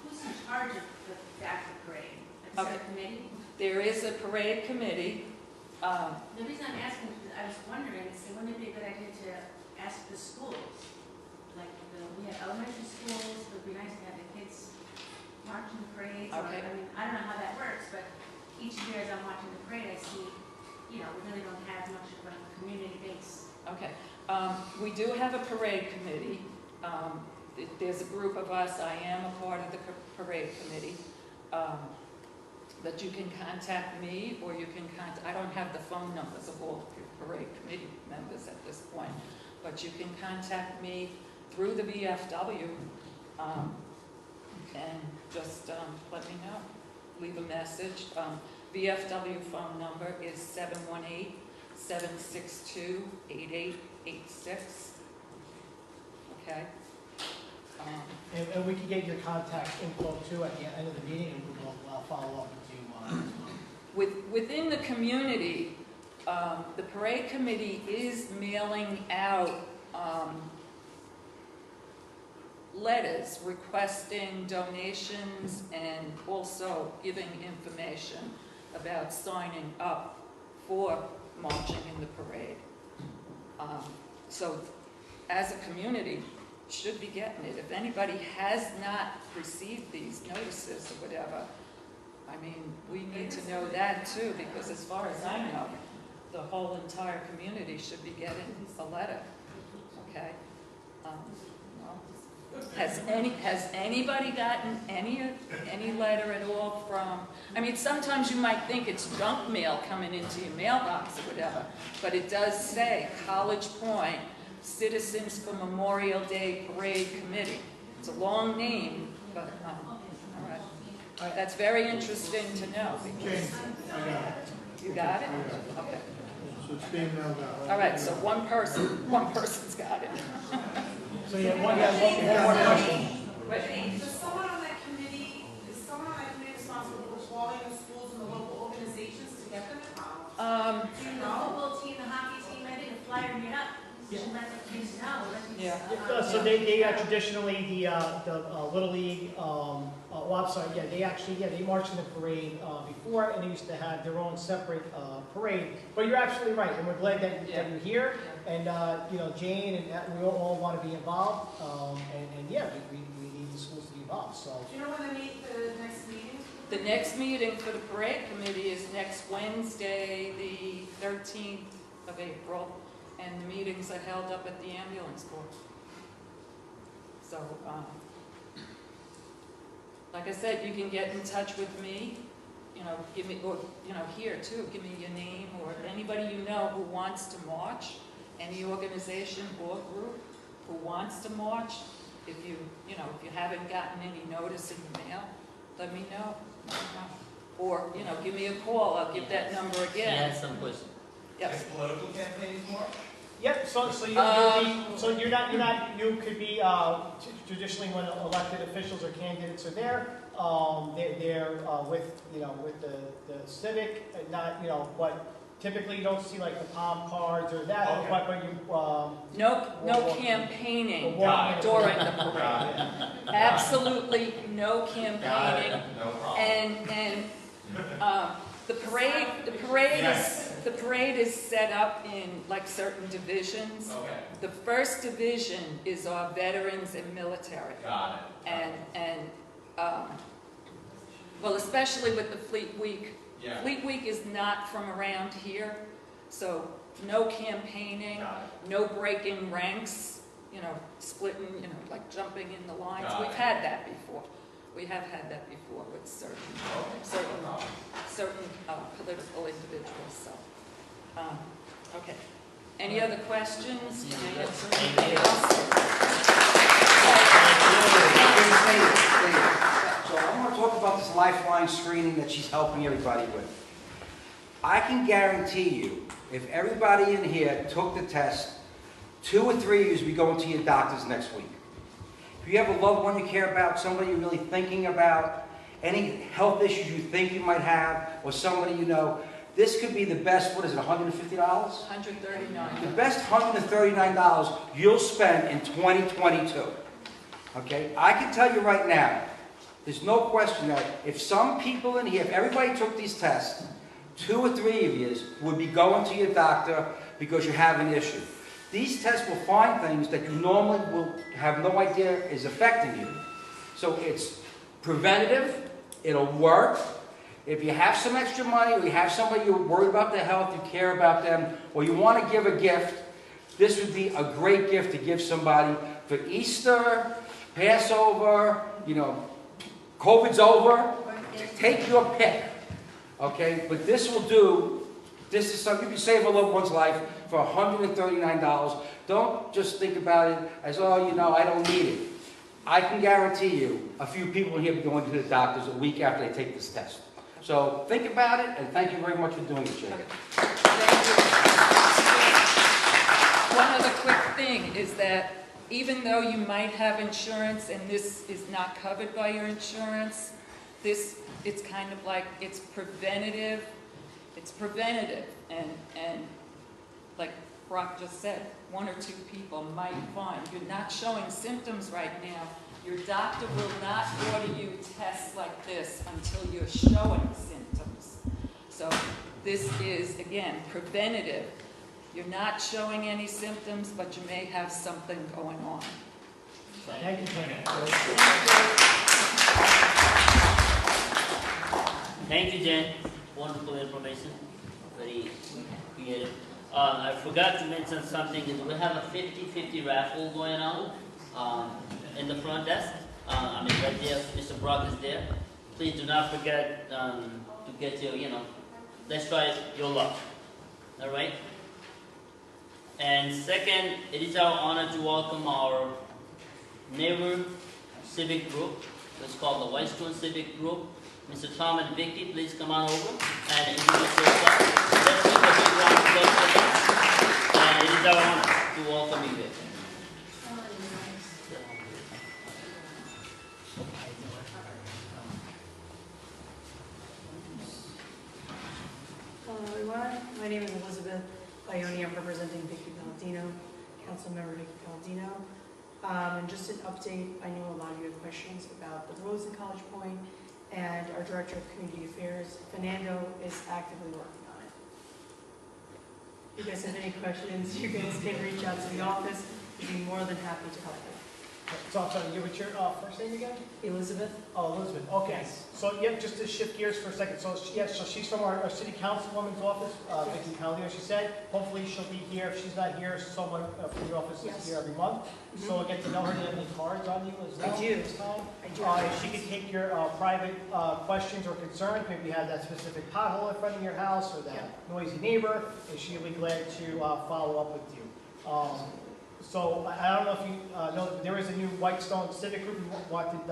S14: Who's in charge of the DACA parade? Is there a committee?
S12: There is a parade committee.
S14: The reason I'm asking is I was wondering, wouldn't it be a good idea to ask the schools? Like, we have elementary schools, it would be nice to have the kids marching the parades.
S12: Okay.
S14: I mean, I don't know how that works, but each year as I'm watching the parade, I see, we really don't have much of a community base.
S12: Okay. We do have a parade committee. There's a group of us. I am a part of the parade committee. But you can contact me, or you can contact, I don't have the phone numbers of all the parade committee members at this point, but you can contact me through the VFW, and just let me know. Leave a message. VFW phone number is 718-762-8886. Okay?
S3: And we can get your contact info too at the end of the meeting, and we'll follow up with you.
S12: Within the community, the parade committee is mailing out letters requesting donations and also giving information about signing up for marching in the parade. So as a community, should be getting it. If anybody has not received these notices or whatever, I mean, we need to know that too, because as far as I know, the whole entire community should be getting a letter, okay? Has anybody gotten any letter at all from, I mean, sometimes you might think it's junk mail coming into your mailbox or whatever, but it does say College Point Citizens for Memorial Day Parade Committee. It's a long name, but, all right. That's very interesting to know.
S7: James, I got it.
S12: You got it? Okay.
S7: So it's being mailed out.
S12: All right, so one person's got it.
S3: So yeah, one more question.
S6: Is someone on that committee responsible for calling the schools and the local organizations to get them involved?
S14: Do you know? The football team, the hockey team, I think the flyer me up. You should let the kids know.
S3: So they traditionally, the Little League, I'm sorry, they march in the parade before, and they used to have their own separate parade. But you're absolutely right, and we're glad that you're here. And, Jane and we all want to be involved. And we need the schools to be involved, so.
S6: Do you know when they meet the next meeting?
S12: The next meeting for the parade committee is next Wednesday, the 13th of April. And the meetings are held up at the ambulance corps. So, like I said, you can get in touch with me, give me, or, here too, give me your name, or anybody you know who wants to march, any organization or group who wants to march. If you haven't gotten any notice in the mail, let me know. Or, give me a call, I'll give that number
S1: She
S12: again.
S1: has some questions.
S12: Yes.
S11: Political campaigns more?
S3: Yep, so you could be, traditionally when elected officials or candidates are there, they're with the civic, but typically you don't see like the palm cards or that,
S11: Okay.
S3: but you,
S12: No campaigning during the parade. Absolutely no campaigning.
S11: No problem.
S12: And the parade is set up in like certain divisions.
S11: Okay.
S12: The first division is our veterans and military.
S11: Got it.
S12: And well, especially with the Fleet Week.
S11: Yeah.
S12: Fleet Week is not from around here, so no campaigning,
S11: Got
S12: no breaking ranks, splitting, like jumping in the lines.
S11: Got
S12: We've
S11: it.
S12: had that before. We have had that before with certain political individuals. So, okay. Any other questions? Can I answer anything else?
S15: So I want to talk about this lifeline screening that she's helping everybody with. I can guarantee you, if everybody in here took the test 2 or 3 of you will be going to your doctors next week. If you have a loved one you care about, somebody you're really thinking about, any health issues you think you might have, or somebody you know, this could be the best, what is it, $150?
S12: $139.
S15: The best $139 you'll spend in 2022. Okay? I can tell you right now, there's no question that if some people in here, if everybody took these tests, 2 or 3 of you would be going to your doctor because you have an issue. These tests will find things that you normally will have no idea is affecting you. So it's preventative, it'll work. If you have some extra money, or you have somebody you're worried about their health, you care about them, or you want to give a gift, this would be a great gift to give somebody for Easter, Passover, COVID's over. Take your pick, okay? But this will do, this is something you can save a loved one's life for $139. Don't just think about it as, oh, I don't need it. I can guarantee you a few people here will be going to the doctors a week after they take this test. So think about it, and thank you very much for doing it, Jacob.
S12: Thank you. One other quick thing is that even though you might have insurance and this is not covered by your insurance, it's kind of like it's preventative. It's preventative, and like Brock just said, 1 or 2 people might find you're not showing symptoms right now. Your doctor will not order you tests like this until you're showing symptoms. So this is, again, preventative. You're not showing any symptoms, but you may have something going on.
S3: Thank you, Jenny.
S1: Thank you, Jen. Wonderful information. Very creative. I forgot to mention something. Is we have a 50-50 raffle going on in the front desk. Right there, Mr. Brock is there. Please do not forget to get your, let's try your luck. All right? And second, it is our honor to welcome our neighbor civic group. It's called the Whitestone Civic Group. Mr. Tom and Vicky, please come on over and introduce yourself. Let's give a big round of applause for them. And it is our honor to welcome you here.
S16: Hello everyone, my name is Elizabeth Ione. I'm representing Vicky Palladino, Councilmember Vicky Palladino. And just an update, I know a lot of you have questions about the roads in College Point, and our Director of Community Affairs, Fernando, is actively working on it. If you guys have any questions, you guys can reach out to the office. We'd be more than happy to help you.
S3: So I'm sorry, what's your first name again?
S16: Elizabeth.
S3: Oh, Elizabeth, okay. So, just to shift gears for a second. So, so she's from our city councilwoman's office, Vicky Palladino, she said. Hopefully she'll be here. If she's not here, someone from your office is here every month. So we'll get to know her. Do you have any cards on you as well?
S16: I do.
S3: This time?
S16: I do.
S3: If she could take your private questions or concerns, maybe you have that specific pothole in front of your house or that noisy neighbor, and she'll be glad to follow up with you. So I don't know if you know, there is a new Whitestone Civic Group. We wanted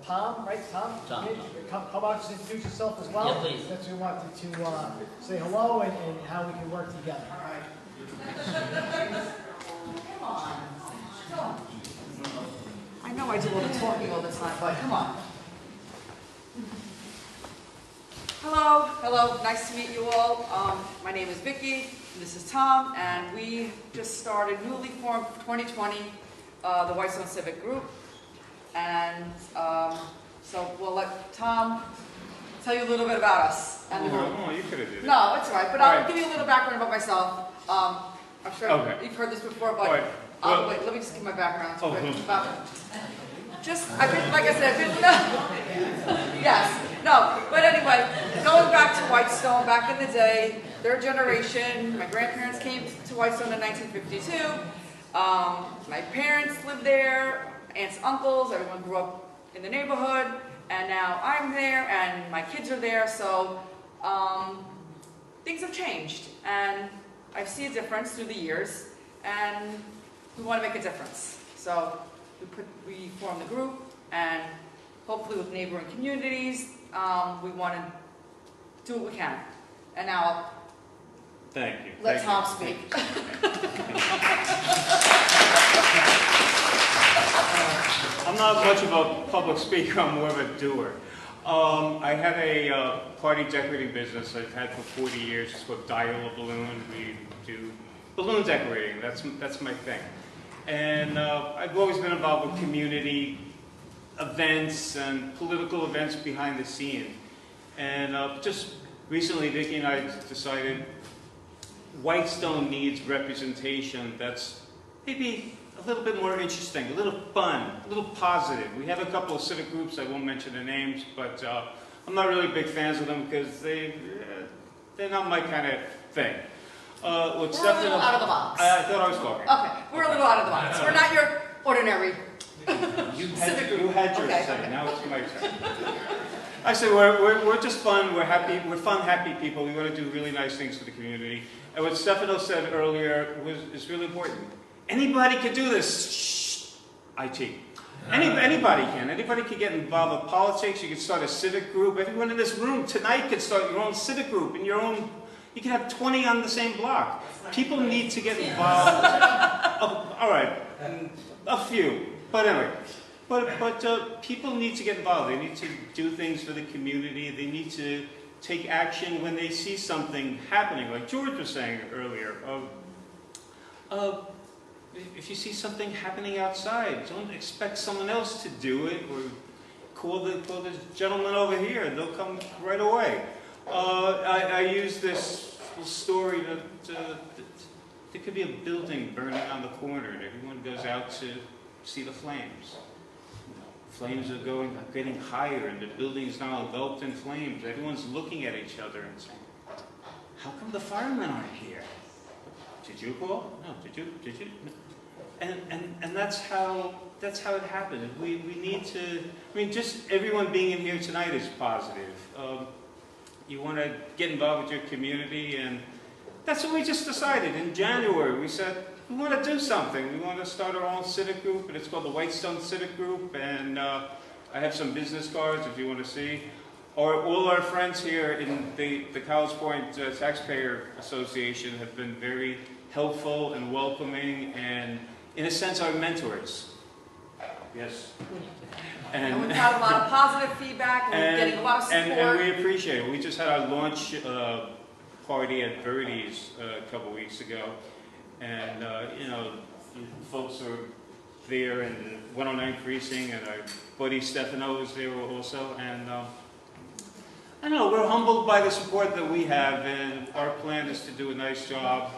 S3: Tom, right? Tom?
S1: Tom.
S3: Come out and introduce yourself as well.
S1: Yeah, please.
S3: That's we wanted to say hello and how we can work together.
S17: Come on. I know I do all the talking all the time, but come on. Hello, nice to meet you all. My name is Vicky, this is Tom, and we just started, newly formed 2020, the Whitestone Civic Group. And so we'll let Tom tell you a little bit about us. And
S11: you could have did it.
S17: No, it's all right, but I'll give you a little background about myself. I'm sure you've heard this before, but wait, let me just give my background quick. I've been, like I said, but anyway, going back to Whitestone, back in the day, third generation, my grandparents came to Whitestone in 1952. My parents lived there, aunts, uncles, everyone grew up in the neighborhood, and now I'm there, and my kids are there, so things have changed, and I see a difference through the years, and we want to make a difference. So we formed the group, and hopefully with neighboring communities, we want to do what we can. And now I'll
S18: Thank you.
S17: Let
S18: Thank
S17: Tom
S18: you.
S17: speak.
S18: I'm not much of a public speaker, I'm more of a doer. I have a party decorating business I've had for 40 years. It's called Dial a Balloon. We do balloon decorating. That's my thing. And I've always been involved with community events and political events behind the scene. And just recently, Vicki and I decided Whitestone needs representation that's maybe a little bit more interesting, a little fun, a little positive. We have a couple of civic groups, I won't mention their names, but I'm not really big fans of them because they're not my kind of thing.
S17: We're a little out of the box.
S18: I thought I was talking.
S17: Okay, we're a little out of the box. We're not your ordinary civic group.
S18: You had your
S17: Okay,
S18: say,
S17: okay.
S18: now it's my turn. I say we're just fun, we're happy, we're fun, happy people. We want to do really nice things for the community. And what Stefano said earlier is really important. Anybody can do this. Shh. IT. Anybody can. Anybody can get involved with politics. You can start a civic group. Everyone in this room tonight can start your own civic group in your own. You can have 20 on the same block. People need to get involved. All right, a few. But anyway, but people need to get involved. They need to do things for the community. They need to take action when they see something happening, like George was saying earlier. If you see something happening outside, don't expect someone else to do it, or call the gentleman over here. They'll come right away. I use this story that there could be a building burning on the corner, and everyone goes out to see the flames. Flames are getting higher, and the building is now enveloped in flames. Everyone's looking at each other and saying, "How come the firemen aren't here? Did you call? No. Did you? No." And that's how it happened. We need to. I mean, just everyone being in here tonight is positive. You want to get involved with your community, and that's what we just decided in January. We said we want to do something. We want to start our own civic group, and it's called the Whitestone Civic Group. And I have some business cards if you want to see. All our friends here in the College Point Taxpayer Association have been very helpful and welcoming, and in a sense, our mentors. Yes.
S17: And we've had a lot of positive feedback, and we're getting a lot of support.
S18: And we appreciate it. We just had our launch party at Birdie's a couple weeks ago, and you know, folks were there, and 109 Precinct, and our buddy Stefano was there also, and I don't know, we're humbled by the support that we have, and our plan is to do a nice job,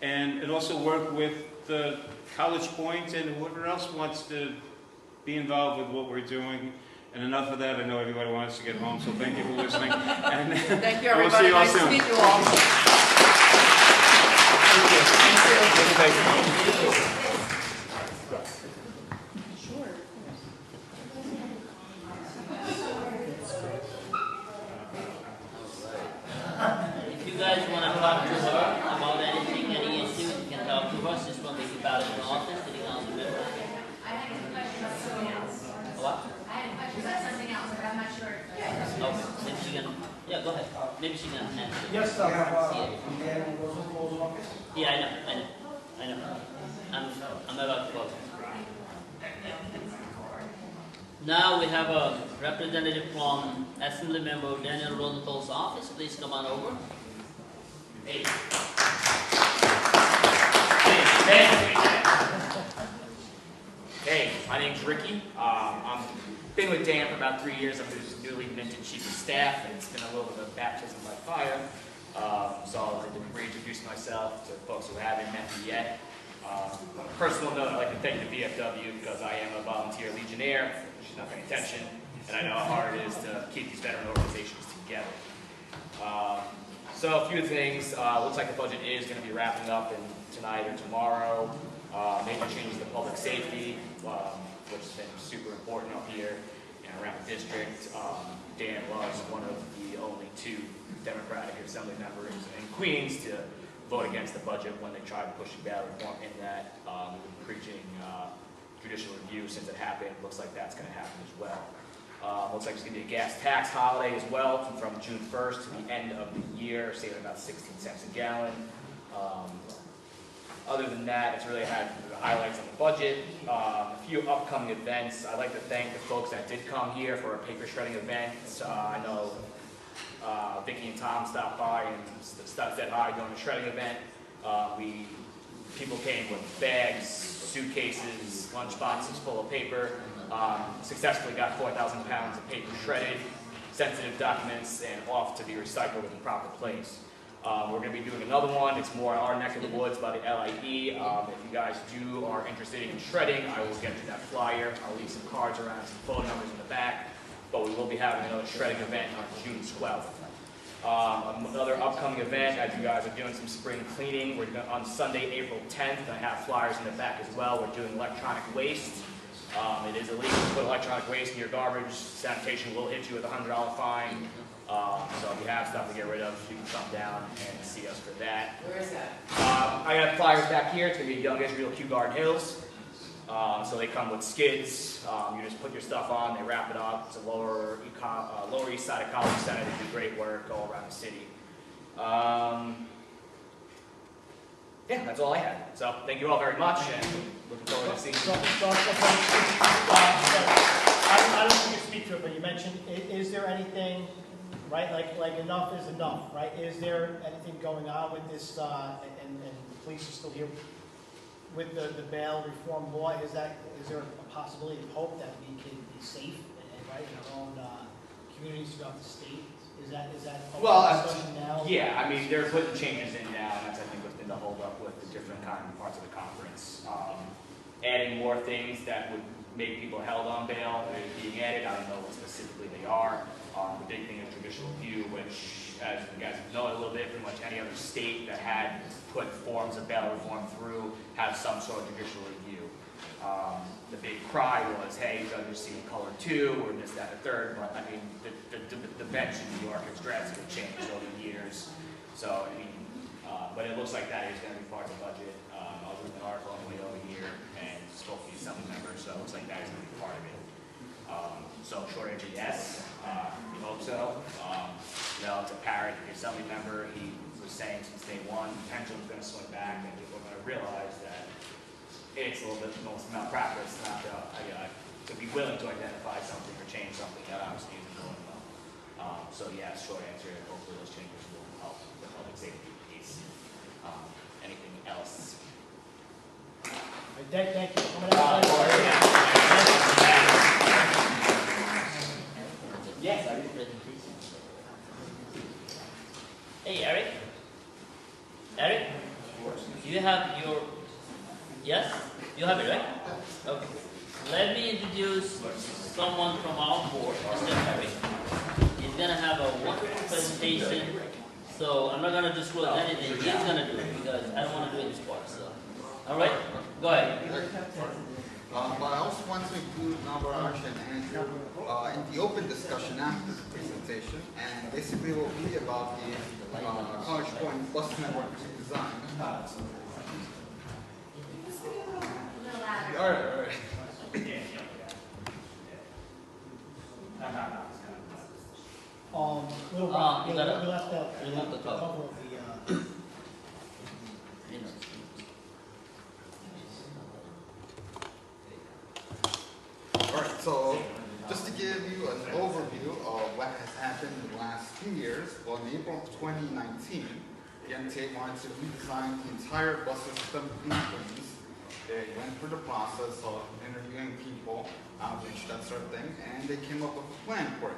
S18: and also work with the College Point and whoever else wants to be involved with what we're doing. And enough of that, I know everybody wants to get home, so thank you for listening. And
S17: thank you,
S18: we'll
S17: everybody.
S18: see you all
S17: Nice
S18: soon.
S17: to meet you all.
S18: Thank you.
S1: If you guys want to talk to her about anything, any issue, you can talk to us. This one, Vicki Ballard in the office, sitting on the middle.
S14: I had a question about something else.
S1: What?
S14: I had a question about something else, but I'm not sure.
S1: Okay, maybe she can, yeah, go ahead. Maybe she can answer.
S3: Yes,
S1: Yeah, I know. I'm about to close. Now we have a representative from Assembly Member Daniel Rosenthal's office. Please come on over.
S19: Hey. Hey, my name's Ricky. I've been with Dan for about 3 years. I'm his newly minted chief of staff, and it's been a little bit of a baptism by fire. So I'd like to reintroduce myself to folks who haven't met me yet. On a personal note, I'd like to thank the VFW because I am a volunteer legionnaire. She's not paying attention, and I know how hard it is to keep these veteran organizations together. So a few things. Looks like the budget is going to be wrapping up tonight or tomorrow. Major changes to public safety, which has been super important up here and around the district. Dan was one of the only 2 Democratic Assembly members in Queens to vote against the budget when they tried to push the ballot reform in that. We've been preaching judicial review since it happened. Looks like that's going to happen as well. Looks like it's going to be a gas tax holiday as well from June 1st to the end of the year, saving about 16 cents a gallon. Other than that, it's really had the highlights on the budget. A few upcoming events. I'd like to thank the folks that did come here for a paper shredding event. I know Vicki and Tom stopped by and said hi during the shredding event. People came with bags, suitcases, lunch boxes full of paper. Successfully got 4,000 pounds of paper shredded, sensitive documents, and off to be recycled in the proper place. We're going to be doing another one. It's more our neck of the woods by the LIE. If you guys are interested in shredding, I will get you that flyer. I'll leave some cards around, some phone numbers in the back. But we will be having another shredding event on June 12th. Another upcoming event, as you guys are doing some spring cleaning, we're doing on Sunday, April 10th. I have flyers in the back as well. We're doing electronic waste. It is illegal to put electronic waste in your garbage. Sanitation will hit you with a $100 fine. So if you have stuff to get rid of, you can come down and see us for that.
S5: Where is that?
S19: I got flyers back here. It's going to be Young Israel Kew Garden Hills. So they come with skids. You just put your stuff on, they wrap it up. It's a lower east side of College Center. They do great work all around the city. Yeah, that's all I had. So thank you all very much, and looking forward to seeing you.
S3: I don't think you speak to it, but you mentioned, is there anything, right, like enough is enough, right? Is there anything going on with this, and the police are still here with the bail reform law? Is there a possibility of hope that we can be safe and right, in our own communities throughout the state? Is that
S19: Well,
S3: discussion now?
S19: yeah, I mean, they're putting changes in now, and that's, I think, what's been the holdup with the different kind of parts of the conference. Adding more things that would make people held on bail is being added. I don't know what specifically they are. The big thing is judicial review, which, as you guys know a little bit, pretty much any other state that had put forms of bail reform through has some sort of judicial review. The big cry was, hey, judges see color too, or this, that, or third, but I mean, the bench in New York has drastically changed over the years. So, I mean, but it looks like that is going to be part of the budget. I'll read an article on the way over here, and it's supposed to be assembly member, so it looks like that is going to be part of it. So, short answer, yes. We hope so. To Parrott, the assembly member, he was saying since day one, the pendulum's going to swing back, and people are going to realize that it's a little bit most malpractice not to be willing to identify something or change something that obviously isn't going well. So yeah, short answer, hopefully those changes will help the public safety piece. Anything else?
S3: Thank you for coming out.
S1: Yes, I did presentation. Hey, Eric. Eric, you have your... Yes? You have it, right? Okay. Let me introduce someone from our board, Mr. Harry. He's going to have a wonderful presentation. So I'm not going to disclose anything. He's going to do it because I don't want to do this part. So, all right? Go ahead.
S20: But I also want to include Navaraj and Andrew in the open discussion after the presentation. And basically it will be about the College Point bus network redesign. All right.
S3: We'll have to
S1: remove the cover.
S3: Of the,
S20: Alright, so just to give you an overview of what has happened in the last few years, well, in April of 2019, the MTA wanted to redesign the entire bus system in Queens. They went through the process of interviewing people, outreach, that sort of thing, and they came up with a plan for it.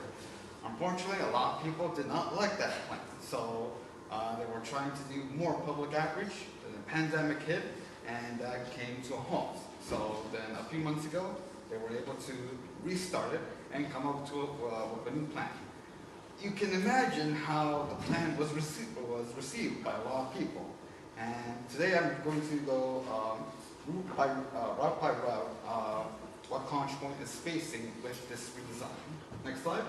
S20: Unfortunately, a lot of people did not like that plan, so they were trying to do more public outreach. The pandemic hit, and that came to a halt. So then a few months ago, they were able to restart it and come up with a new plan. You can imagine how the plan was received by a lot of people. And today I'm going to go route by route what College Point is facing with this redesign. Next slide.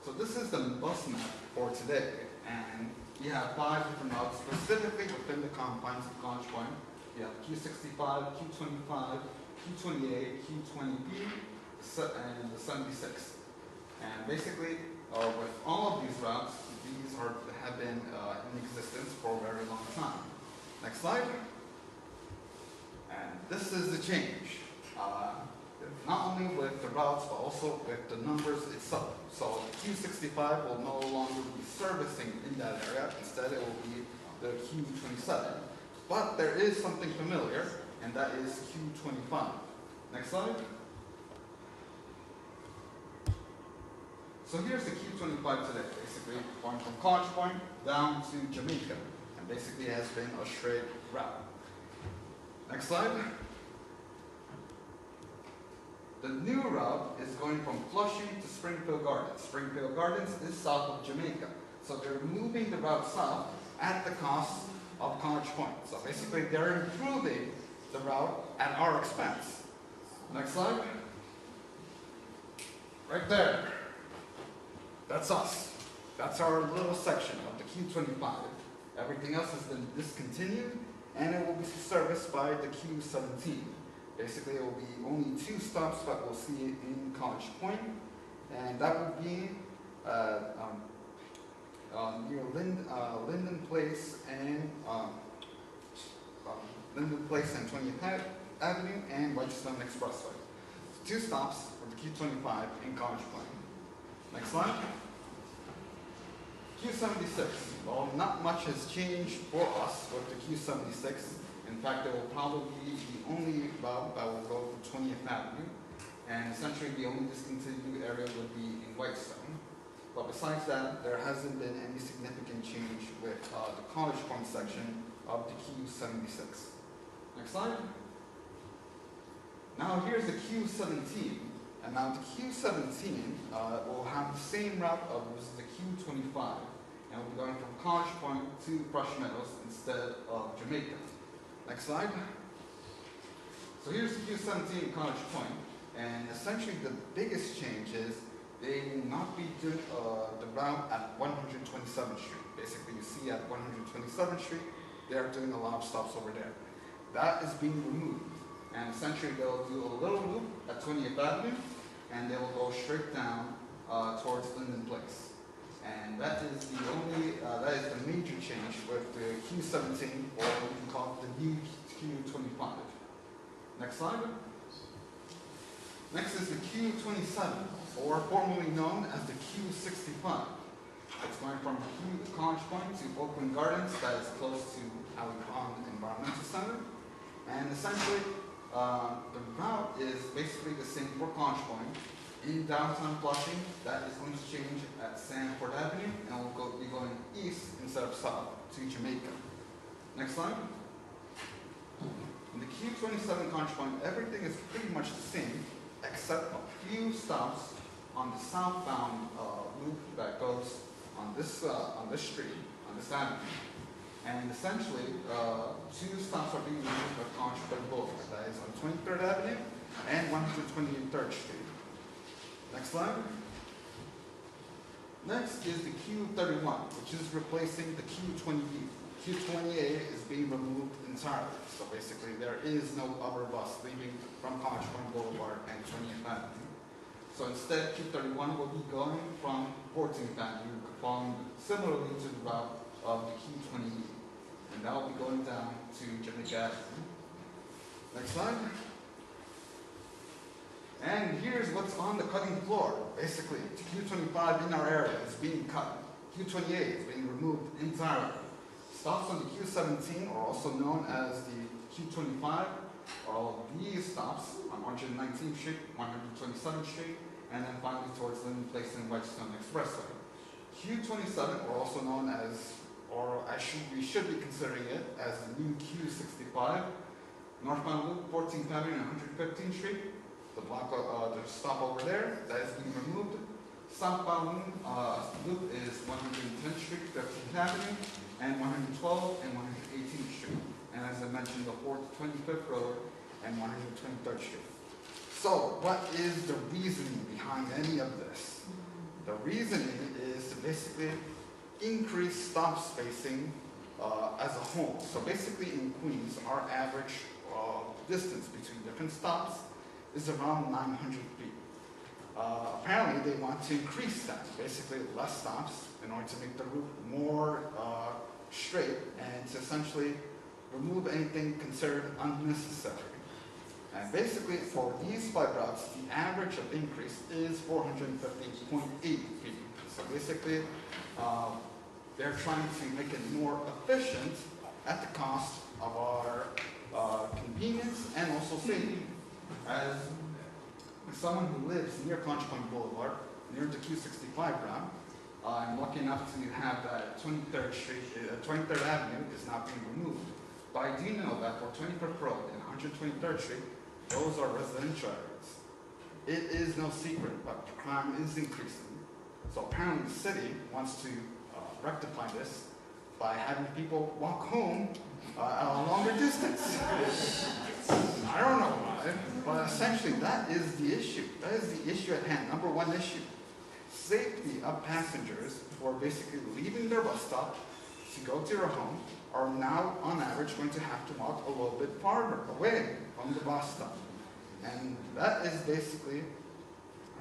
S20: So this is the bus map for today, and you have 5 different routes specifically within the confines of College Point. You have Q65, Q25, Q28, Q20P, and the 76. And basically, with all of these routes, these have been in existence for a very long time. Next slide. And this is the change. Not only with the routes, but also with the numbers itself. So Q65 will no longer be servicing in that area. Instead, it will be the Q27. But there is something familiar, and that is Q25. Next slide. So here's the Q25 today, basically going from College Point down to Jamaica. And basically it has been a straight route. Next slide. The new route is going from Flushing to Springfield Gardens. Springfield Gardens is south of Jamaica. So they're moving the route south at the cost of College Point. So basically they're improving the route at our expense. Next slide. Right there. That's us. That's our little section of the Q25. Everything else has been discontinued and it will be serviced by the Q17. Basically, it will be only 2 stops that we'll see in College Point, and that would be near Linden Place and 20th Avenue and Whitestone Expressway. 2 stops for the Q25 in College Point. Next slide. Q76. Well, not much has changed for us with the Q76. In fact, it will probably be the only route that will go to 20th Avenue, and essentially the only discontinued area would be in Whitestone. But besides that, there hasn't been any significant change with the College Point section of the Q76. Next slide. Now here's the Q17, and now the Q17 will have the same route as the Q25, and will be going from College Point to Fresh Meadows instead of Jamaica. Next slide. So here's the Q17 College Point, and essentially the biggest change is they will not be doing the route at 127th Street. Basically, you see at 127th Street, they're doing a lot of stops over there. That is being removed, and essentially they'll do a little loop at 20th Avenue, and they will go straight down towards Linden Place. And that is the only, that is the major change with the Q17, or what we can call the new Q25. Next slide. Next is the Q27, or formerly known as the Q65. It's going from College Point to Oakland Gardens, that is close to Ali Pond Environmental Center. And essentially, the route is basically the same for College Point. In downtown Flushing, that is going to change at Sanford Avenue, and will be going east instead of south to Jamaica. Next slide. In the Q27 College Point, everything is pretty much the same, except a few stops on the southbound loop that goes on this street, on this avenue. And essentially, 2 stops are being moved at College Point Boulevard. That is on 23rd Avenue and 123rd Street. Next slide. Next is the Q31, which is replacing the Q20B. Q28 is being removed entirely. So basically, there is no other bus leaving from College Point Boulevard and 20th Avenue. So instead, Q31 will be going from 14th Avenue, following similarly to the route of the Q20B. And that will be going down to Jamaica Avenue. Next slide. And here's what's on the cutting floor. Basically, Q25 in our area is being cut. Q28 is being removed entirely. Stops on the Q17 are also known as the Q25, are all these stops on 119th Street, 127th Street, and then finally towards Linden Place and Whitestone Expressway. Q27 are also known as, or we should be considering it as the new Q65, northbound loop, 14th Avenue and 115th Street. The stop over there, that is being removed. Southbound loop is 110th Street, 15th Avenue, and 112 and 118th Street. And as I mentioned, the 25th Road and 123rd Street. So, what is the reasoning behind any of this? The reasoning is to basically increase stop spacing as a whole. So basically in Queens, our average distance between different stops is around 900 feet. Apparently, they want to increase that, basically less stops in order to make the route more straight and to essentially remove anything considered unnecessary. And basically, for these 5 routes, the average of increase is 450.8 feet. So basically, they're trying to make it more efficient at the cost of our convenience and also safety. As someone who lives near Conch Point Boulevard, near the Q65 route, I'm lucky enough to have that 23rd Avenue is not being removed. But I do know that for 25th Road and 123rd Street, those are residential areas. It is no secret, but crime is increasing. So apparently the city wants to rectify this by having people walk home at a longer distance. I don't know why, but essentially that is the issue. That is the issue at hand, number one issue. Safety of passengers who are basically leaving their bus stop to go to their home are now, on average, going to have to walk a little bit farther away from the bus stop. And that is basically,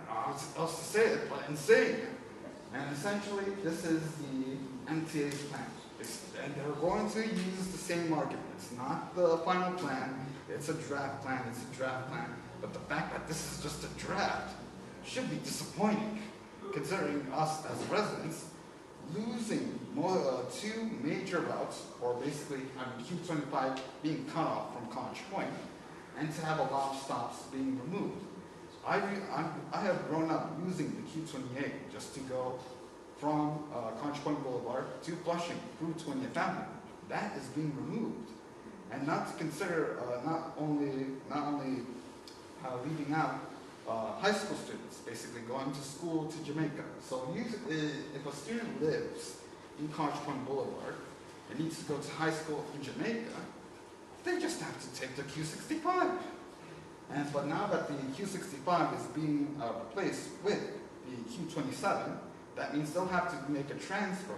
S20: I don't know how else to say it, but insane. And essentially, this is the MTA's plan. And they're going to use the same argument. It's not the final plan, it's a draft plan, it's a draft plan. But the fact that this is just a draft should be disappointing, considering us as residents losing 2 major routes, or basically Q25 being cut off from Conch Point, and to have a lot of stops being removed. I have grown up using the Q28 just to go from Conch Point Boulevard to Flushing through 20th Avenue. That is being removed. And not to consider not only leaving out high school students, basically going to school to Jamaica. So if a student lives in Conch Point Boulevard and needs to go to high school in Jamaica, they just have to take the Q65. But now that the Q65 is being replaced with the Q27, that means they'll have to make a transfer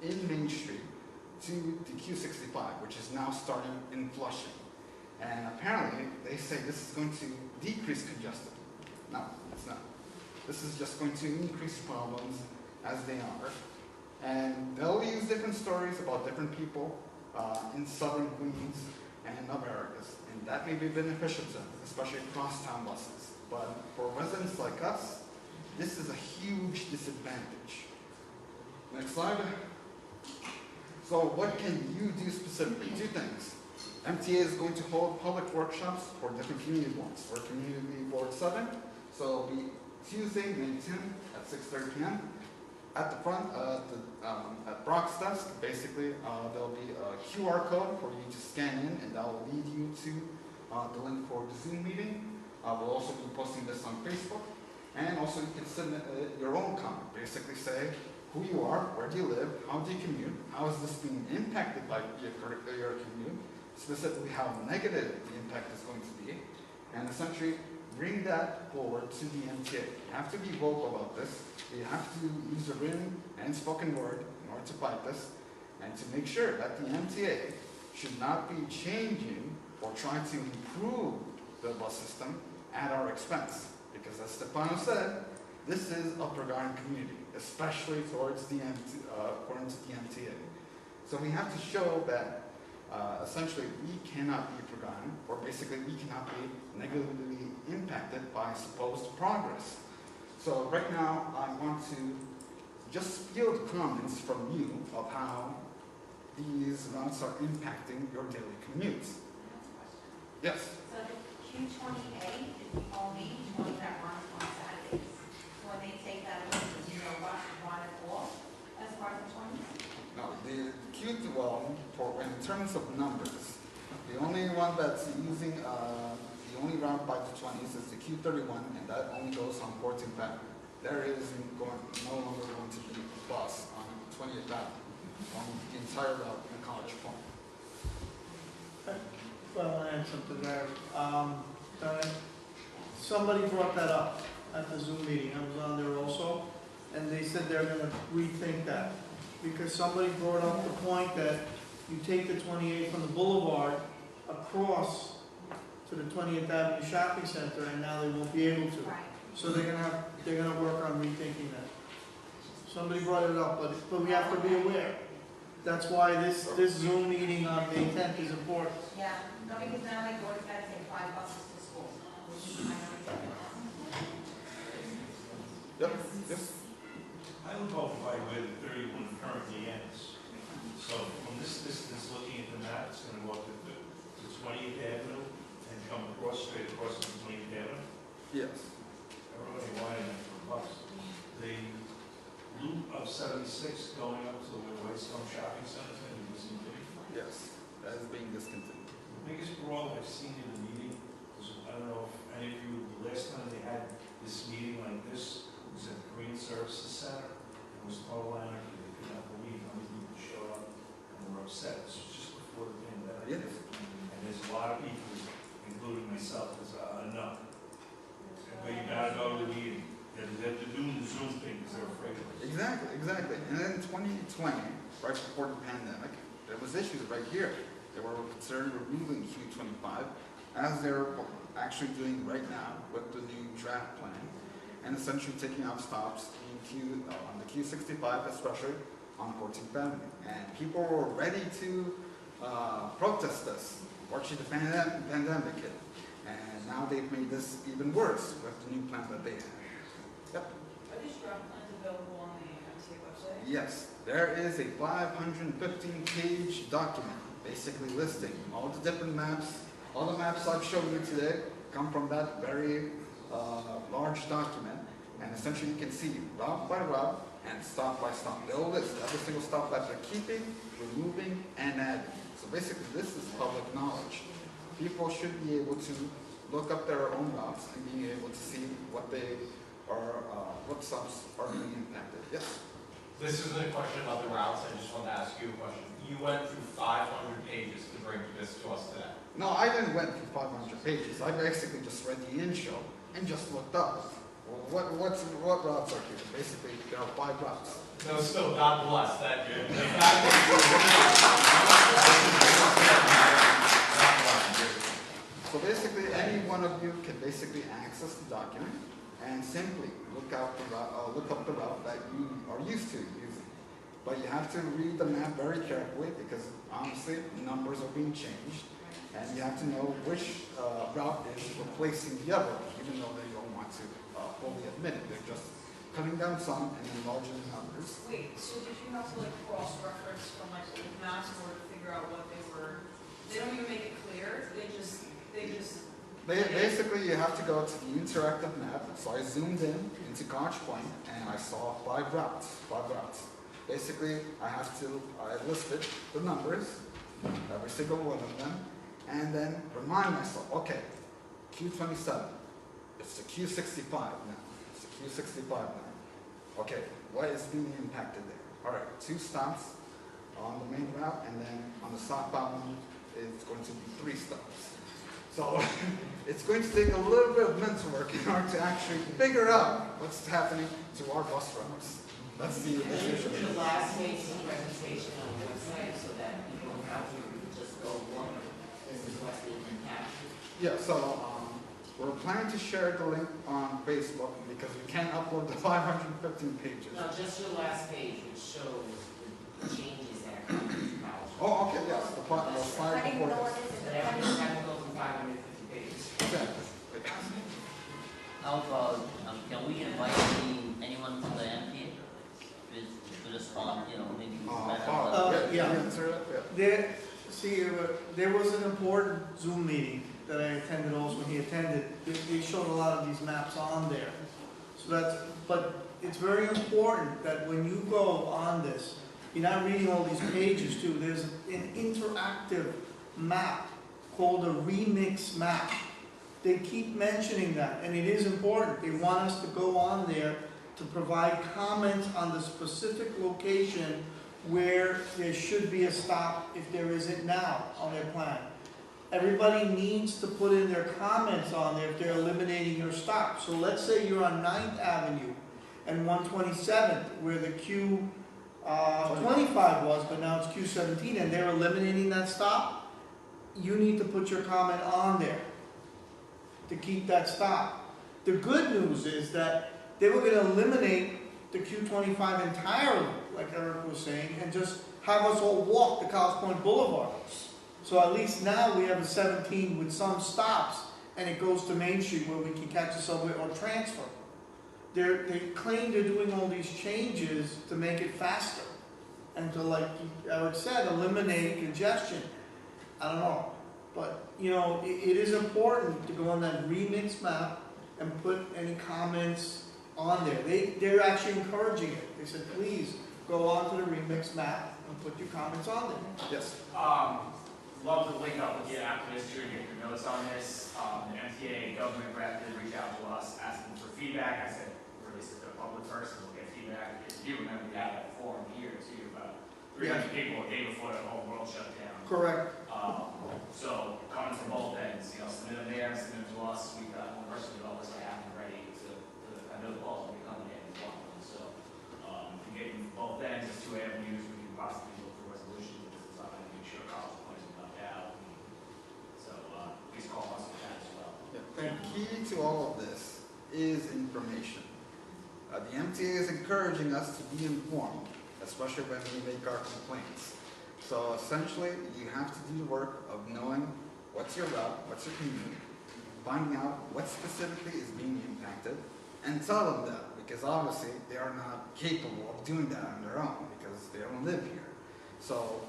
S20: in Main Street to the Q65, which is now starting in Flushing. And apparently, they say this is going to decrease congestion. No, it's not. This is just going to increase problems as they are. And they'll use different stories about different people in southern Queens and other areas. And that may be beneficial to them, especially crosstown buses. But for residents like us, this is a huge disadvantage. Next slide. So what can you do specifically? 2 things. MTA is going to hold public workshops for different community boards. For Community Board 7, so it'll be Tuesday, May 10th at 6:30 p.m. At the front, at Brock's desk, basically there'll be a QR code for you to scan in, and that will lead you to the link for the Zoom meeting. We'll also be posting this on Facebook. And also you can submit your own comment. Basically say who you are, where do you live, how do you commute, how is this being impacted by your commute, specifically how negative the impact is going to be, and essentially bring that forward to the MTA. You have to be vocal about this. You have to use the written and spoken word in order to fight this, and to make sure that the MTA should not be changing or trying to improve the bus system at our expense. Because as Stefano said, this is a forgotten community, especially towards the MTA. So we have to show that essentially we cannot be forgotten, or basically we cannot be negatively impacted by supposed progress. So right now I want to just field comments from you of how these routes are impacting your daily commutes. Yes?
S2: So the Q28 is the only one that runs on Saturdays. So when they take that away, do you know what run it off as part of the 20s?
S20: No, the in terms of numbers, the only one that's using, the only route by the 20s is the Q31, and that only goes on 14th Avenue. There is no longer going to be a bus on 20th Avenue on the entire route in College Point.
S7: Well, I had something there. Somebody brought that up at the Zoom meeting. I was on there also, and they said they're going to rethink that because somebody brought up the point that you take the 28 from the boulevard across to the 20th Avenue Shopping Center, and now they won't be able to. So they're gonna work on rethinking that. Somebody brought it up, but we have to be aware. That's why this Zoom meeting on May 10th is important.
S2: Yeah, no, because now my daughter's got to take 5 buses to school, which is kind of ridiculous.
S20: Yep, yep.
S9: I live over by where the 31 currently ends. So from this distance, looking at the map, it's gonna go up to 20th Avenue and come straight across to 20th Avenue.
S20: Yes.
S9: I don't know why I'm for a bus. The loop of 76 going up to the Whitestone Shopping Center is going to be discontinued.
S20: Yes, that is being discontinued.
S9: The biggest brawl I've seen in the meeting was, I don't know if any of you, the last time they had this meeting like this was at the Green Services Center. It was total anarchy. They could not believe how many people showed up and were upset. This was just before the pandemic.
S20: Yes.
S9: And there's a lot of people, including myself, that's enough. But you gotta go to the meeting. They're doing the Zoom thing because they're afraid of it.
S20: Exactly, exactly. And then in 2020, right before the pandemic, there was issues right here. They were considering removing Q25, as they're actually doing right now with the new draft plan, and essentially taking out stops in on the Q65, especially on 14th Avenue. And people were ready to protest this, watching the pandemic hit. And now they've made this even worse with the new plan that they have. Yep.
S17: Are these draft plans available on the MTA website?
S20: Yes, there is a 515-page document basically listing all the different maps. All the maps I've shown you today come from that very large document. And essentially you can see route by route and stop by stop. They'll list every single stop that they're keeping, removing, and adding. So basically this is public knowledge. People should be able to look up their own routes and being able to see what they are, what stops are being impacted. Yes?
S21: This isn't a question about the routes, I just wanted to ask you a question. You went through 500 pages to bring this to us today.
S20: No, I didn't went through 500 pages. I basically just read the intro and just looked up. Well, what routes are here? Basically, there are 5 routes.
S21: No, still, God bless that.
S20: So basically, any one of you can basically access the document and simply look up the route that you are used to using. But you have to read the map very carefully because honestly, numbers are being changed, and you have to know which route is replacing the other, even though they don't want to fully admit it. They're just cutting down some and enlarging the numbers.
S17: Wait, so did you have to like cross-reference from like the maps in order to figure out what they were? They don't even make it clear. They just.
S20: Basically, you have to go to the interactive map. So I zoomed in into Gotch Point and I saw 5 routes. 5 routes. Basically, I listed the numbers, every single one of them, and then remind myself, okay, Q27, it's the Q65 now. It's the Q65 now. Okay, what is being impacted there? All right, 2 stops on the main route, and then on the southbound one, it's going to be 3 stops. So it's going to take a little bit of mental work in order to actually figure out what's happening to our bus routes. That's the issue.
S5: The last page of the presentation on the website so that people don't have to just go look. This is what's being captured.
S20: Yeah, so we're planning to share the link on Facebook because we can't upload the 515 pages.
S5: No, just your last page, which shows the changes that are coming out.
S20: Oh, okay, yes, the 5
S5: But
S20: before
S5: everyone has to go through 550 pages.
S20: Exactly.
S1: How about, can we invite anyone from the MTA to respond, maybe?
S7: There was an important Zoom meeting that I attended also when he attended. They showed a lot of these maps on there. But it's very important that when you go on this, you're not reading all these pages too. There's an interactive map called a remix map. They keep mentioning that, and it is important. They want us to go on there to provide comments on the specific location where there should be a stop if there isn't now on their plan. Everybody needs to put in their comments on there if they're eliminating your stop. So let's say you're on 9th Avenue and 127th where the Q25 was, but now it's Q17 and they're eliminating that stop. You need to put your comment on there. to keep that stop. The good news is that they were gonna eliminate the Q25 entirely, like Eric was saying, and just have us all walk the College Point Boulevard. So at least now we have a 17 with some stops, and it goes to Main Street where we can catch a subway or transfer. They claim they're doing all these changes to make it faster, and to, like Eric said, eliminate congestion. I don't know, but you know, it is important to go on that remix map and put any comments on there. They're actually encouraging it. They said, please go on to the remix map and put your comments on there.
S20: Yes.
S10: Love to link up with you after this to get your notes on this. The MTA government rep did reach out to us asking for feedback. I said, release it to a public person, we'll get feedback. If you remember, we had that forum here too, about 300 people a day before the whole world shut down.
S7: Correct.
S10: So coming from both ends, you know, submit them there, submit them to us. We've got one person with all this to have them ready I know the balls will be coming in as well. So if we get from both ends, there's two avenues, we can possibly look for resolutions if this is not going to make sure College Point is left out. So please call us with that as well.
S20: The key to all of this is information. The MTA is encouraging us to be informed, especially when we make our complaints. So essentially, you have to do the work of knowing what's your route, what's your commute, finding out what specifically is being impacted, and tell them that, because obviously they are not capable of doing that on their own, because they don't live here. So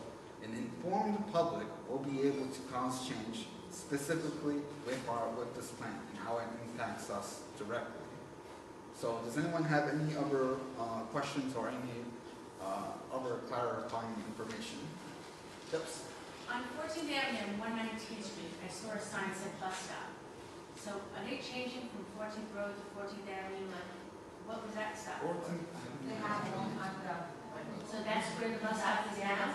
S20: an informed public will be able to cause change specifically with this plan and how it impacts us directly. So does anyone have any other questions or any other clarifying information? Yep.
S14: On 14th Avenue and 119th Street, I saw a sign said bus stop. So are they changing from 14th Road to 14th Avenue? Like, what was that stop? They have a long time ago. So that's where the bus stop is now?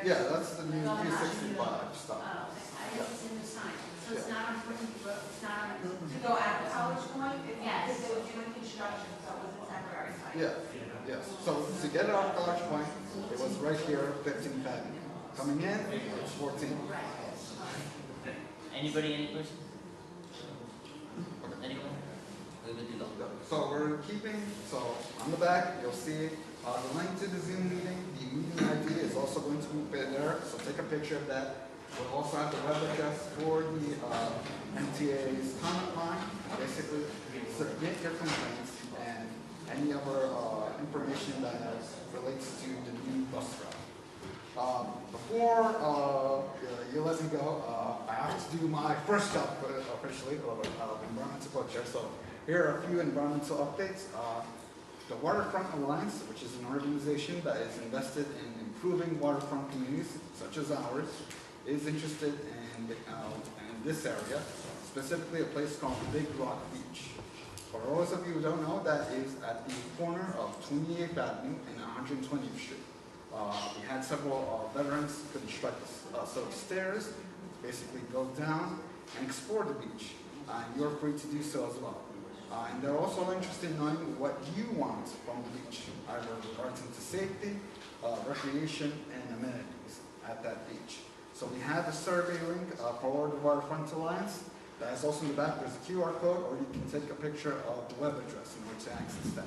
S20: Yeah, that's the new 365 stop.
S14: Oh, I guess it's in the sign. So it's not on 14th Road, it's not on.
S6: To go out to College Point?
S14: Yes.
S6: Because they were doing construction, so it was a temporary site.
S20: Yeah, yes. So to get it off College Point, it was right here, 15th Avenue. Coming in, it's 14.
S1: Anybody, any questions? Anyone? We will do that.
S20: So we're keeping, so on the back, you'll see the link to the Zoom meeting. The meeting ID is also going to be there, so take a picture of that. We'll also have the web address for the MTA's comment line. Basically, submit your complaints and any other information that relates to the new bus route. Before you let me go, I have to do my first job officially, of environmental co-chair. So here are a few environmental updates. The Waterfront Alliance, which is an organization that is invested in improving waterfront communities, such as ours, is interested in this area, specifically a place called Big Rock Beach. For those of you who don't know, that is at the corner of 28th Avenue and 120th Street. We had several veterans construct a set of stairs to basically go down and explore the beach. And you're free to do so as well. And they're also interested in knowing what you want from the beach, either regarding to safety, recreation, and amenities at that beach. So we have a survey link for the Waterfront Alliance. That is also in the back. There's a QR code, or you can take a picture of the web address in which to access that.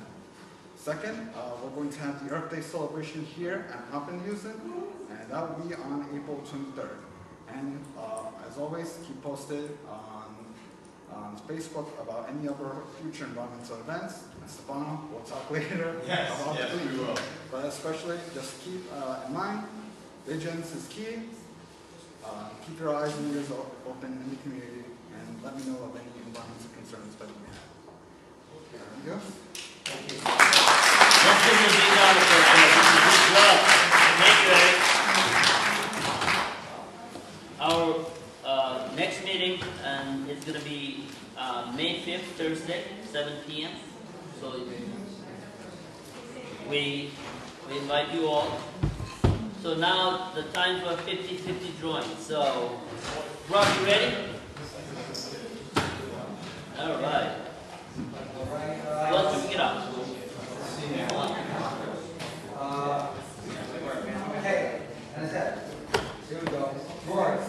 S20: Second, we're going to have the Earth Day celebration here at Poppenhusen, and that will be on April 23rd. And as always, keep posted on Facebook about any other future environmental events. And Stefano, we'll talk later about
S9: yes,
S20: the
S9: we will.
S20: But especially, just keep in mind, vigilance is key. Keep your eyes and ears open in the community, and let me know of any environmental concerns that you may have. There we go.
S1: Thank you. Let's give you a big round of applause. Thank you, Eric. Our next meeting, and it's going to be May 5th, Thursday, 7 p.m. So we invite you all. So now the time for 50-50 drawing. So, Rob, you ready? All right. Let's pick it up.
S15: Okay, and that's it. Here we go. Yours.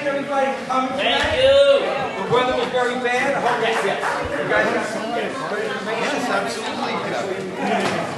S15: thank everybody for coming tonight.
S1: Thank you.
S15: The weather was very bad. I hope you guys got some.
S20: Yes, absolutely.